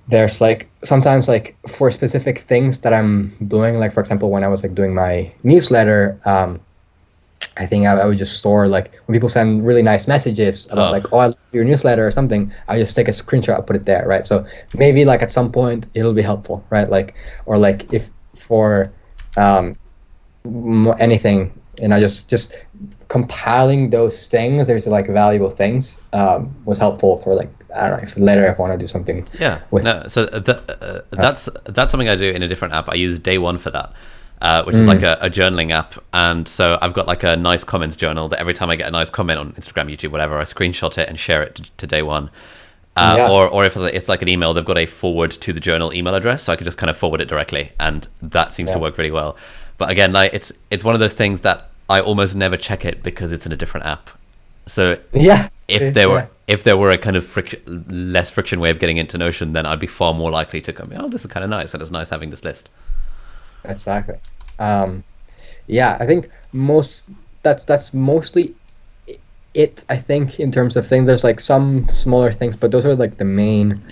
there's like sometimes like for specific things that I'm doing, like for example, when I was like doing my newsletter, I think I would just store like when people send really nice messages about like, oh, I love your newsletter or something, I just take a screenshot and put it there, right? So maybe like at some point it'll be helpful, right? Like, or like if for anything, just compiling those things, there's like valuable things, was helpful for like, I don't know, if later I want to do something. Yeah. So that's something I do in a different app. I use Day One for that, which is like a journaling app. And so I've got like a nice comments journal that every time I get a nice comment on Instagram, YouTube, whatever, I screenshot it and share it to Day One. Or if it's like an email, they've got a forward to the journal email address, so I can just kind of forward it directly, and that seems to work really well. But again, like it's one of those things that I almost never check it because it's in a different app. So if there were a kind of less friction way of getting into Notion, then I'd be far more likely to come, oh, this is kind of nice, and it's nice having this list. Exactly. I think that's mostly it. I think in terms of things, there's like some smaller things, but those are like the main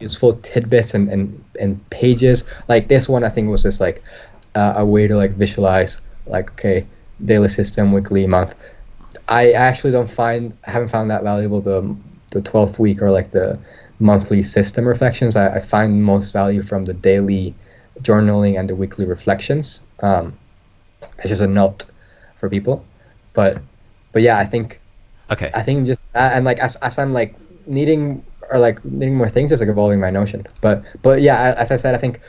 useful tidbits and pages. Like this one, I think was just like a way to like visualize like, okay, daily system, weekly, month. I actually haven't found that valuable the 12th week or like the monthly system reflections. I find most value from the daily journaling and the weekly reflections. It's just a note for people, but yeah, I think just that, and like as I'm like needing more things, just like evolving my Notion. But yeah, as I said, I think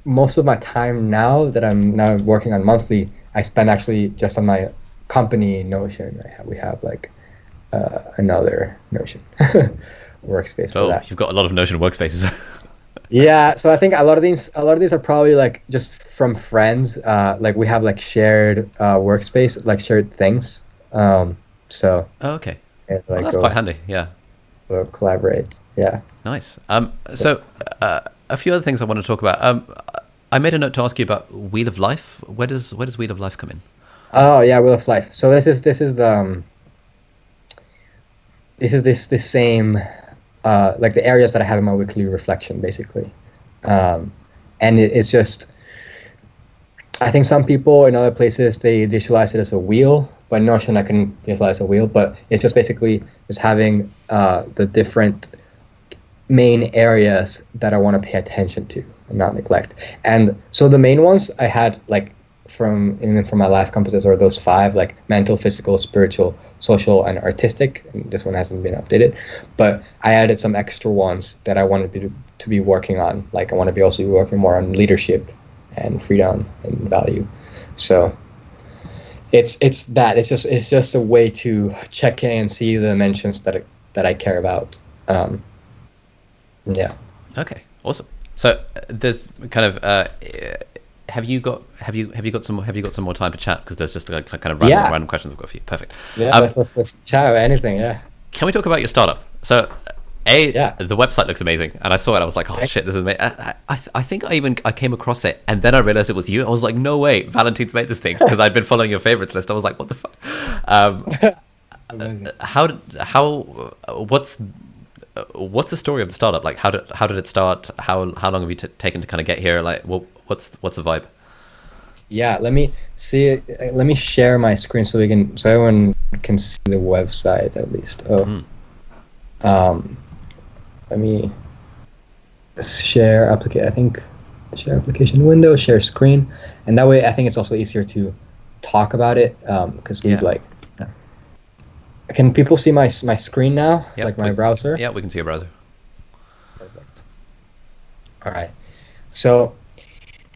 most of my time now that I'm now working on monthly, I spend actually just on my company Notion. We have like another Notion workspace for that. You've got a lot of Notion workspaces. Yeah, so I think a lot of these are probably like just from friends. Like we have like shared workspace, like shared things. So. Oh, okay. Like that's quite handy. Yeah. We'll collaborate. Yeah. Nice. So a few other things I want to talk about. I made a note to ask you about Wheel of Life. Where does Wheel of Life come in? Oh yeah, Wheel of Life. So this is this same like the areas that I have in my weekly reflection, basically, and it's just, I think some people in other places they visualize it as a wheel, but in Notion I can visualize a wheel, but it's just basically just having the different main areas that I want to pay attention to. and not neglect. And so the main ones I had like from my life compasses are those 5, like mental, physical, spiritual, social, and artistic. And this one hasn't been updated, but I added some extra ones that I wanted to be working on. Like I want to be also working more on leadership and freedom and value. So it's just a way to check in and see the dimensions that I care about. Yeah. Okay. Awesome. So there's kind of have you got some more time to chat, because there's just like kind of random questions I've got for you. Perfect. Yeah. Let's chat about anything. Yeah. Can we talk about your startup? So the website looks amazing, and I saw it. I was like, oh shit, this is amazing. I think I came across it, and then I realized it was you. I was like, no way, Valentin's made this thing, because I'd been following your favorites list. I was like, what the fuck? What's the story of the startup? Like, how did it start? How long have you taken to kind of get here? Like, what's the vibe? Yeah, let me share my screen so everyone can see the website at least. Let me share application window, share screen, and that way I think it's also easier to talk about it, because we'd like. Can people see my screen now? Yep, like my browser? Yeah, we can see your browser. Perfect. All right. So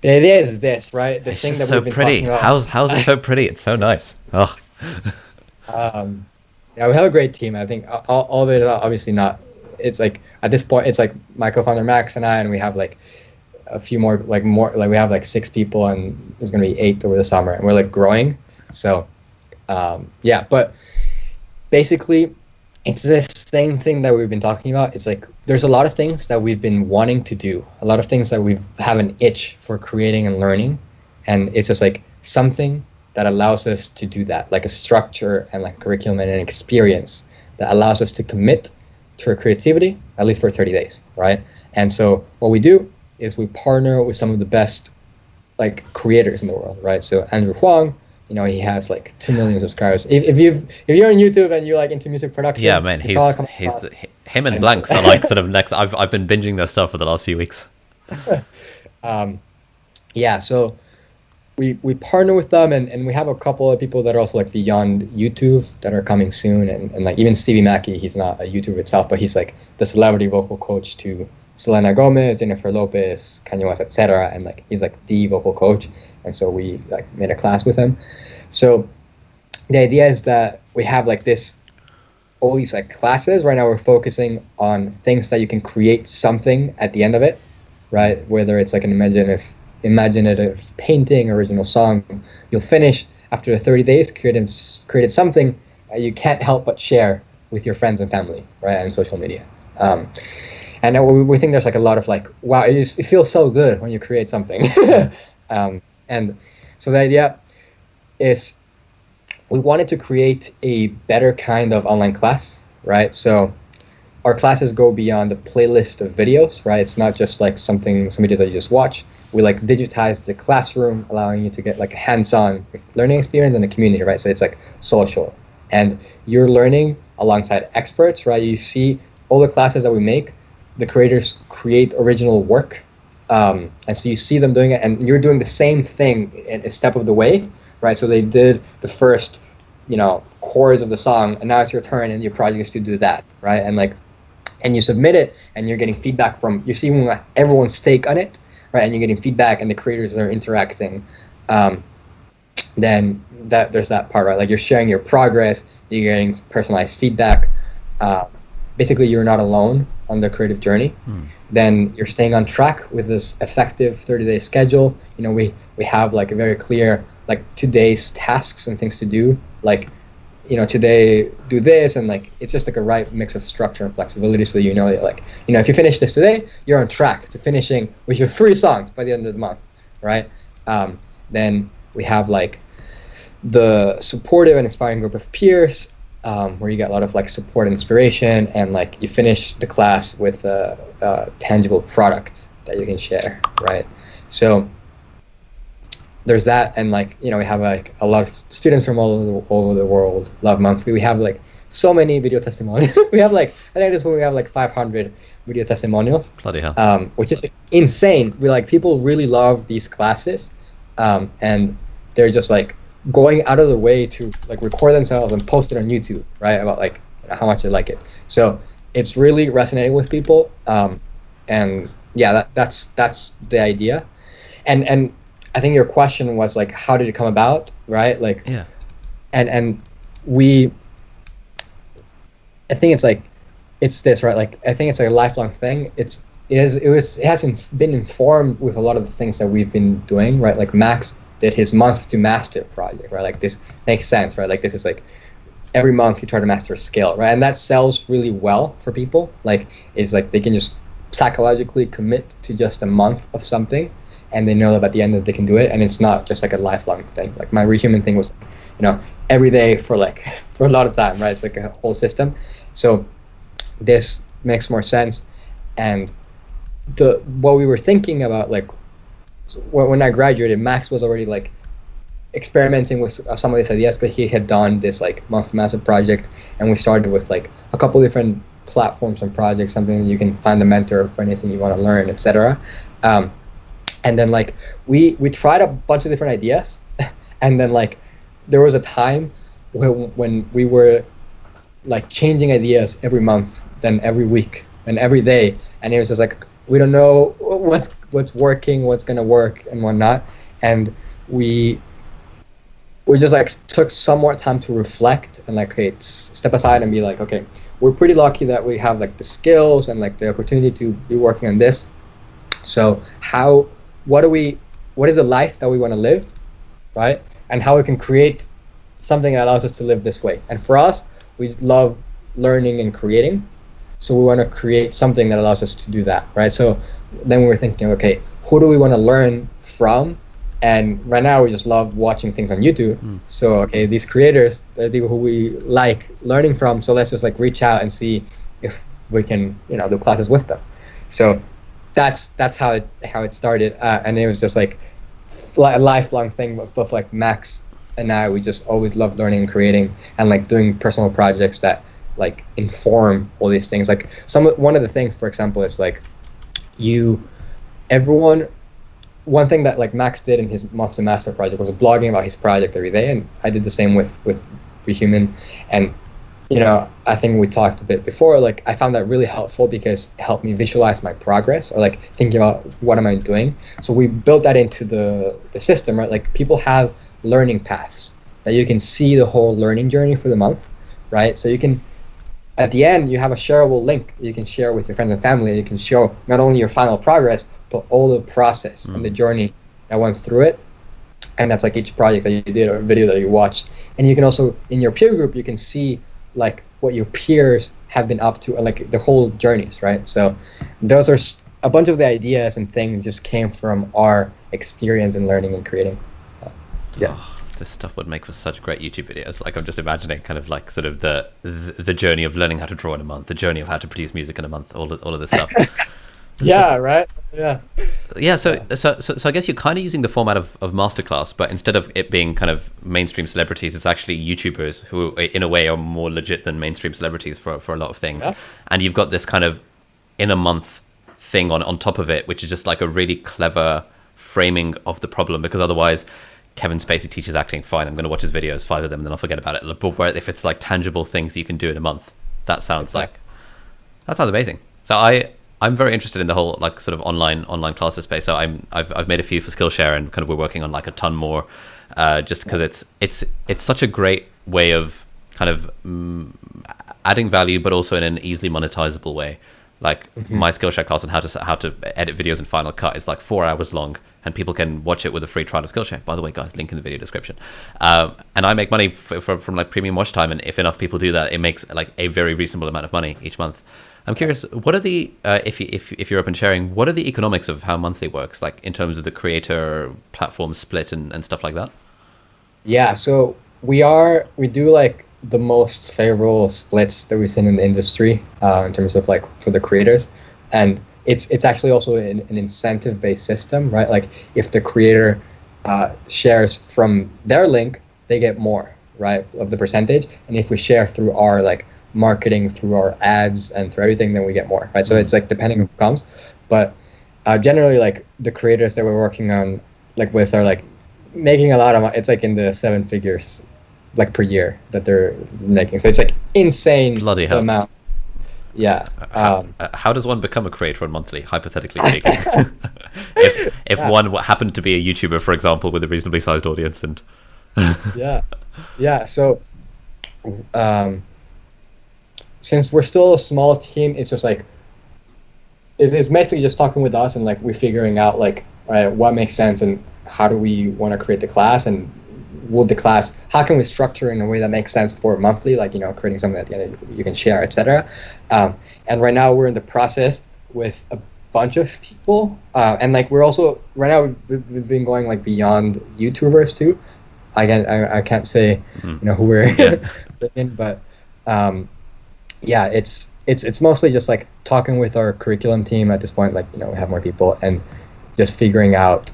the idea is this, right? It's thing that we've been talking about. How's it so pretty? It's so nice. Oh. Yeah, we have a great team. I think all of it, obviously not. It's like at this point, it's like my co-founder Max and I, and we have like a few more. We have like 6 people, and there's gonna be 8 over the summer, and we're like growing. So, but basically, it's this same thing that we've been talking about. It's like there's a lot of things that we've been wanting to do, a lot of things that we have an itch for creating and learning, and it's just like something that allows us to do that, like a structure and like curriculum and an experience that allows us to commit to our creativity, at least for 30 days, right? And so what we do is we partner with some of the best like creators in the world, right? So Andrew Huang, he has like 2 million subscribers. If you're on YouTube and you're like into music production, yeah, man, him and Blanks are like sort of next. I've been binging their stuff for the last few weeks. So we partner with them, and we have a couple of people that are also like beyond YouTube that are coming soon, and like even Stevie Mackey, he's not a YouTuber itself, but he's like the celebrity vocal coach to Selena Gomez, Jennifer Lopez, Kanye West, etc. And like he's like the vocal coach, and so we like made a class with him. So the idea is that we have like all these like classes. Right now we're focusing on things that you can create something at the end of it, right? Whether it's like an imaginative painting, original song, you'll finish after the 30 days created something you can't help but share with your friends and family, right, and social media. And we think there's like a lot of like, wow, it feels so good when you create something. And so the idea is we wanted to create a better kind of online class, right? So our classes go beyond the playlist of videos, right? It's not just like some videos that you just watch. We like digitize the classroom, allowing you to get like a hands-on learning experience and a community, right? So it's like social, and you're learning alongside experts, right? You see all the classes that we make, the creators create original work, and so you see them doing it, and you're doing the same thing in a step of the way, right? So they did the first, chords of the song, and now it's your turn, and your project is to do that, right? And you submit it, and you're getting feedback you're seeing everyone's take on it, right? And you're getting feedback, and the creators are interacting. Then there's that part, right? Like you're sharing your progress, you're getting personalized feedback. Basically, you're not alone on the creative journey. Then you're staying on track with this effective 30-day schedule. We have like a very clear like today's tasks and things to do. Like, today do this, and like it's just like a right mix of structure and flexibility. So that like if you finish this today, you're on track to finishing with your 3 songs by the end of the month, right? Then we have like the supportive and inspiring group of peers, where you get a lot of like support and inspiration, and like you finish the class with a tangible product that you can share, right? So there's that, and like we have like a lot of students from all over the world love monthly. We have like so many video testimonials. We have like, I think at this point we have like 500 video testimonials. Bloody hell. Which is insane. We like, people really love these classes, and they're just like going out of the way to like record themselves and post it on YouTube, right? About like how much they like it. So it's really resonating with people, and yeah, that's the idea. And I think your question was like, how did it come about, right? Like, yeah. And I think it's this, right? Like, I think it's like a lifelong thing. It hasn't been informed with a lot of the things that we've been doing, right? Like Max did his month to master project, right? Like this makes sense, right? Like this is like every month you try to master a skill, right? And that sells really well for people. Like, it's like they can just psychologically commit to just a month of something, and they know that by the end of it they can do it, and it's not just like a lifelong thing. Like my Rehuman thing was, every day for a lot of time, right? It's like a whole system. So this makes more sense. And what we were thinking about, like when I graduated, Max was already like experimenting with some of these ideas, but he had done this like month master project, and we started with like a couple different platforms and projects, something that you can find a mentor for anything you want to learn, etc. And then like we tried a bunch of different ideas, and then like there was a time when we were like changing ideas every month, then every week, and every day, and it was just like, we don't know what's working, what's gonna work, and whatnot. And we just like took some more time to reflect and like, okay, step aside and be like, okay, we're pretty lucky that we have like the skills and like the opportunity to be working on this. So what is the life that we want to live, right? And how we can create something that allows us to live this way. And for us, we love learning and creating. So we want to create something that allows us to do that, right? So then we were thinking, okay, who do we want to learn from? And right now we just love watching things on YouTube. So, okay, these creators, the people who we like learning from, so let's just like reach out and see if we can, do classes with them. So that's how it started. And it was just like a lifelong thing of both like Max and I. We just always loved learning and creating, and like doing personal projects that like inform all these things. Like one of the things, for example, is like one thing that like Max did in his monthly master project was blogging about his project every day, and I did the same with Rehuman. And I think we talked a bit before, like I found that really helpful because it helped me visualize my progress, or like thinking about what am I doing. So we built that into the system, right? Like people have learning paths that you can see the whole learning journey for the month, right? So you can, at the end, you have a shareable link that you can share with your friends and family. You can show not only your final progress, but all the process and the journey that went through it. And that's like each project that you did or video that you watched. And you can also, in your peer group, you can see like what your peers have been up to, like the whole journeys, right? So those are a bunch of the ideas and things just came from our experience in learning and creating. Yeah. Oh, this stuff would make for such great YouTube videos. Like I'm just imagining kind of like sort of the journey of learning how to draw in a month, the journey of how to produce music in a month, all of this stuff. Yeah, right. Yeah. Yeah. So I guess you're kind of using the format of masterclass, but instead of it being kind of mainstream celebrities, it's actually YouTubers who, in a way, are more legit than mainstream celebrities for a lot of things. Yeah. And you've got this kind of in a month thing on top of it, which is just like a really clever framing of the problem, because otherwise Kevin Spacey teaches acting, fine, I'm going to watch his videos, 5 of them, and then I'll forget about it. But if it's like tangible things you can do in a month, that sounds amazing. So I'm very interested in the whole like sort of online classes space. So I've made a few for Skillshare, and kind of we're working on like a ton more, just because it's such a great way of kind of adding value, but also in an easily monetizable way. Like my Skillshare class on how to edit videos in Final Cut is like 4 hours long, and people can watch it with a free trial of Skillshare. By the way, guys, link in the video description. And I make money from like premium watch time, and if enough people do that, it makes like a very reasonable amount of money each month. I'm curious, what are the if you're open sharing, what are the economics of how monthly works, like in terms of the creator platform split and stuff like that? Yeah, so we do like the most favorable splits that we've seen in the industry in terms of like for the creators, and it's actually also an incentive-based system, right? Like if the creator shares from their link, they get more, right, of the percentage. And if we share through our like marketing, through our ads, and through everything, then we get more, right? So it's like depending on who comes, but generally like the creators that we're working on like with are like making a lot of money. It's like in the 7 figures like per year that they're making. So it's like insane. Bloody hell. Amount. Yeah. How does one become a creator on monthly, hypothetically speaking? if one happened to be a YouTuber, for example, with a reasonably sized audience, and yeah. So since we're still a small team, it's just like it's basically just talking with us and like we're figuring out like, all right, what makes sense and how do we want to create the class, and will the class, how can we structure in a way that makes sense for monthly, like, you know, creating something at the end that you can share, etc. And right now we're in the process with a bunch of people, and like we're also right now we've been going like beyond YouTubers too. I can't say you know who we're in, but yeah, it's mostly just like talking with our curriculum team at this point, like, you know, we have more people and just figuring out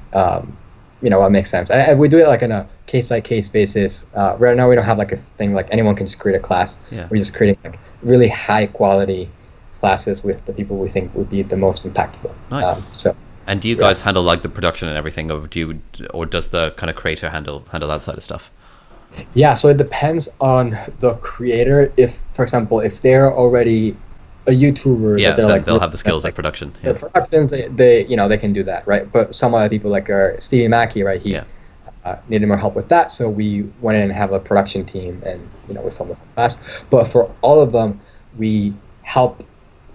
you know, what makes sense. We do it like on a case-by-case basis. Right now we don't have like a thing like anyone can just create a class. We're just creating like really high-quality classes with the people we think would be the most impactful. Nice. And do you guys handle like the production and everything, or does the kind of creator handle that side of stuff? Yeah, so it depends on the creator. If, for example, if they're already a YouTuber, yeah, that they're they'll have the skills like production. The productions, they you know, they can do that, right? But some other people like Stevie Mackey, right? He needed more help with that, so we went in and have a production team, and you know, we filmed the class. But for all of them, we help.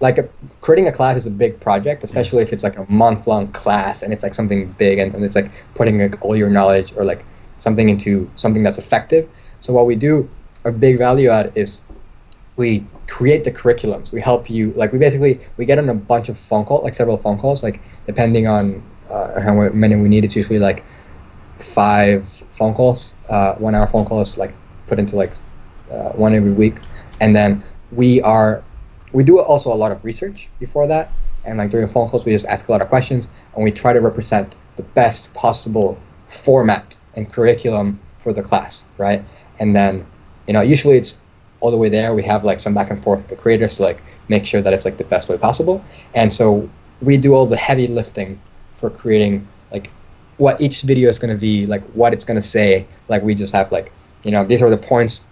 Like creating a class is a big project, especially if it's like a month-long class and it's like something big and it's like putting like all your knowledge or like something into something that's effective. So what we do, a big value add is we create the curriculums. We help you, like we get on a bunch of phone calls, like several phone calls, like depending on how many we need. It's usually like 5 phone calls, 1 hour phone calls, like put into like one every week. And then we do also a lot of research before that. And like during phone calls, we just ask a lot of questions and we try to represent the best possible format and curriculum for the class, right? And then, you know, usually it's all the way there. We have like some back and forth with the creators to like make sure that it's like the best way possible. And so we do all the heavy lifting for creating like what each video is going to be, like what it's going to say. Like we just have like, you know, these are the points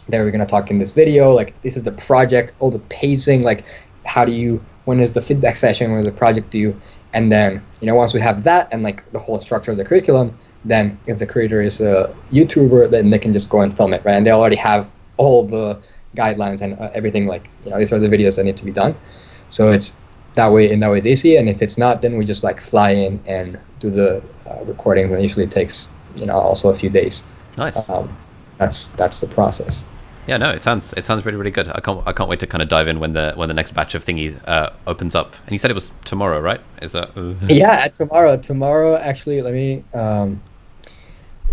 that we're going to talk in this video. Like this is the project, all the pacing, like when is the feedback session, when is the project due? And then, you know, once we have that and like the whole structure of the curriculum, then if the creator is a YouTuber, then they can just go and film it, right? And they already have all the guidelines and everything, like, you know, these are the videos that need to be done. So it's that way, and that way it's easy. And if it's not, then we just like fly in and do the recordings, and it usually takes, you know, also a few days. Nice. That's the process. Yeah, no, it sounds really, really good. I can't wait to kind of dive in when the next batch of thingy opens up. And you said it was tomorrow, right? Is that? Yeah, tomorrow. Actually, let me.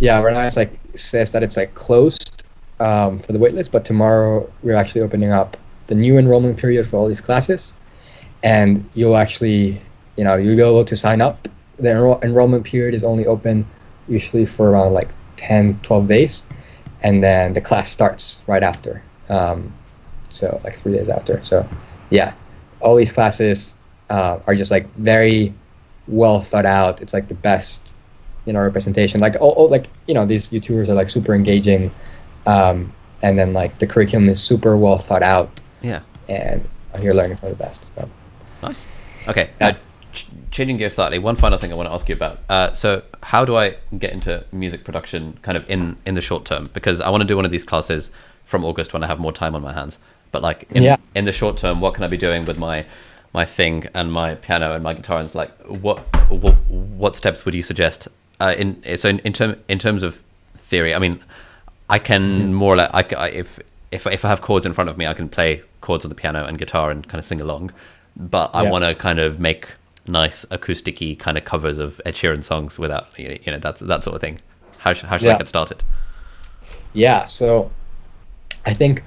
Yeah, right now it's like says that it's like closed for the waitlist, but tomorrow we're actually opening up the new enrollment period for all these classes, and you'll actually, you know, you'll be able to sign up. The enrollment period is only open usually for around like 10-12 days. And then the class starts right after, so like 3 days after. So yeah, all these classes are just like very well thought out. It's like the best, you know, representation. Like all like, you know, these YouTubers are like super engaging, and then like the curriculum is super well thought out. Yeah. And you're learning from the best. So nice. Okay. Yeah. Changing gears slightly, one final thing I want to ask you about. So how do I get into music production kind of in the short term? Because I want to do one of these classes from August when I have more time on my hands. But like in the short term, what can I be doing with my thing and my piano and my guitar? And it's like, what steps would you suggest? In terms of theory, I mean, I can more or less, if I have chords in front of me, I can play chords on the piano and guitar and kind of sing along. But I want to kind of make nice acoustic-y kind of covers of Ed Sheeran songs without, you know, that sort of thing. How should I get started? Yeah, so I think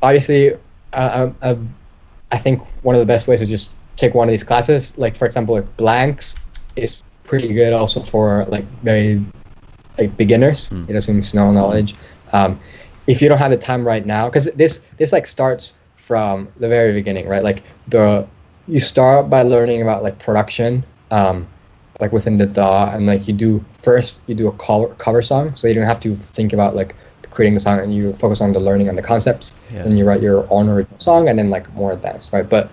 obviously I think one of the best ways is just take one of these classes. Like for example, like Blanks is pretty good also for like very like beginners. It assumes no knowledge. If you don't have the time right now, because this like starts from the very beginning, right? Like you start by learning about like production, like within the DAW, and like you do a cover song, so you don't have to think about like creating the song, and you focus on the learning and the concepts, and you write your own original song, and then like more advanced, right? But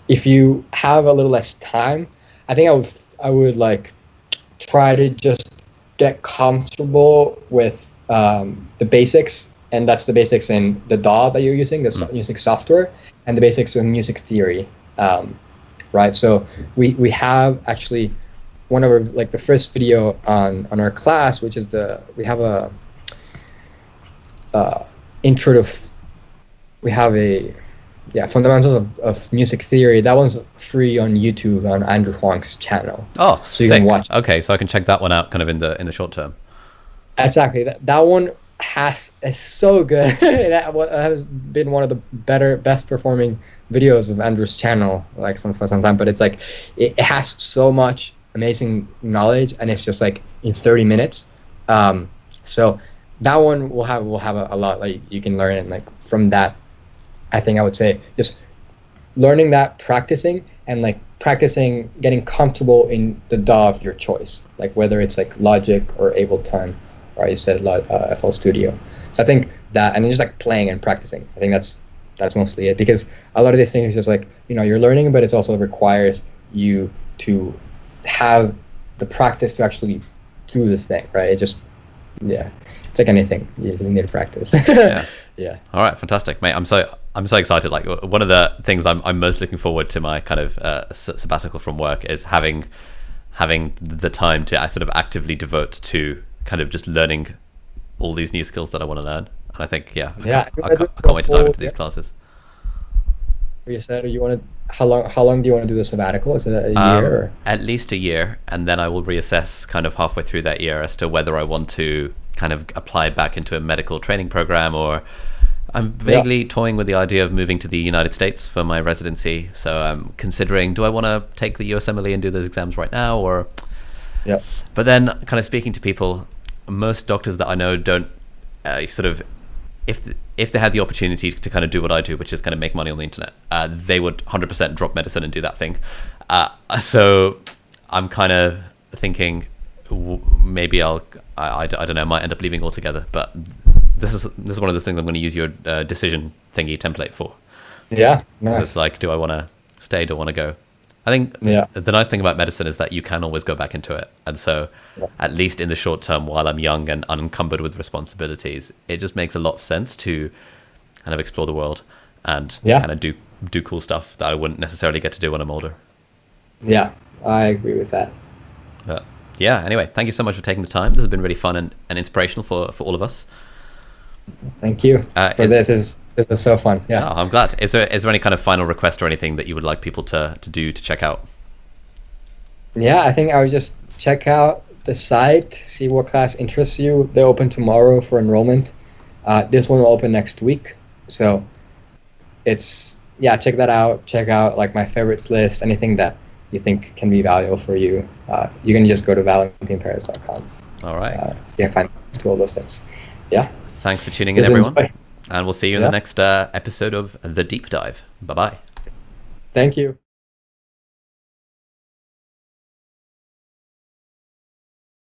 if you have a little less time, I think I would like try to just get comfortable with the basics, and that's the basics in the DAW that you're using, the music software, and the basics in music theory, right? So we have actually one of our, like the first video on our class, which is we have a intro to we have a fundamentals of music theory. That one's free on YouTube on Andrew Huang's channel. Oh, so sick. You can watch. Okay, so I can check that one out kind of in the short term. Exactly. That one is so good. It has been one of the best performing videos of Andrew's channel like for some time, but it's like it has so much amazing knowledge, and it's just like in 30 minutes. So that one will have a lot like you can learn, and like from that, I think I would say just learning that, practicing, and like practicing getting comfortable in the DAW of your choice, like whether it's like Logic or Ableton, or you said FL Studio. So I think that, and just like playing and practicing, I think that's mostly it, because a lot of these things is just like, you're learning, but it also requires you to have the practice to actually do the thing, right? It's like anything, you just need to practice. Yeah. All right, fantastic, mate. I'm so excited. Like, one of the things I'm most looking forward to my kind of sabbatical from work is having the time to sort of actively devote to kind of just learning all these new skills that I want to learn. And I think I can't wait to dive into these classes. You said how long do you want to do the sabbatical? Is it a year? Or? At least a year, and then I will reassess kind of halfway through that year as to whether I want to kind of apply back into a medical training program, or I'm vaguely toying with the idea of moving to the United States for my residency. So I'm considering, do I want to take the USMLE and do those exams right now, or? Yeah. But then kind of speaking to people, most doctors that I know don't sort of, if they had the opportunity to kind of do what I do, which is kind of make money on the internet, they would 100% drop medicine and do that thing. So I'm kind of thinking maybe I don't know, I might end up leaving altogether. But this is one of those things I'm going to use your decision thingy template for. Yeah, nice. It's like, do I want to stay? Do I want to go? I think the nice thing about medicine is that you can always go back into it. And so at least in the short term, while I'm young and unencumbered with responsibilities, it just makes a lot of sense to kind of explore the world and kind of do cool stuff that I wouldn't necessarily get to do when I'm older. Yeah, I agree with that. But anyway, thank you so much for taking the time. This has been really fun and inspirational for all of us. Thank you. This is so fun. Yeah. Oh, I'm glad. Is there any kind of final request or anything that you would like people to do to check out? Yeah, I think I would just check out the site, see what class interests you. They're open tomorrow for enrollment. This one will open next week. So check that out. Check out like my favorites list, anything that you think can be valuable for you. You can just go to valentinperez.com. All right. You can find all those things. Yeah. Thanks for tuning in, everyone. And we'll see you in the next episode of The Deep Dive. Bye-bye. Thank you.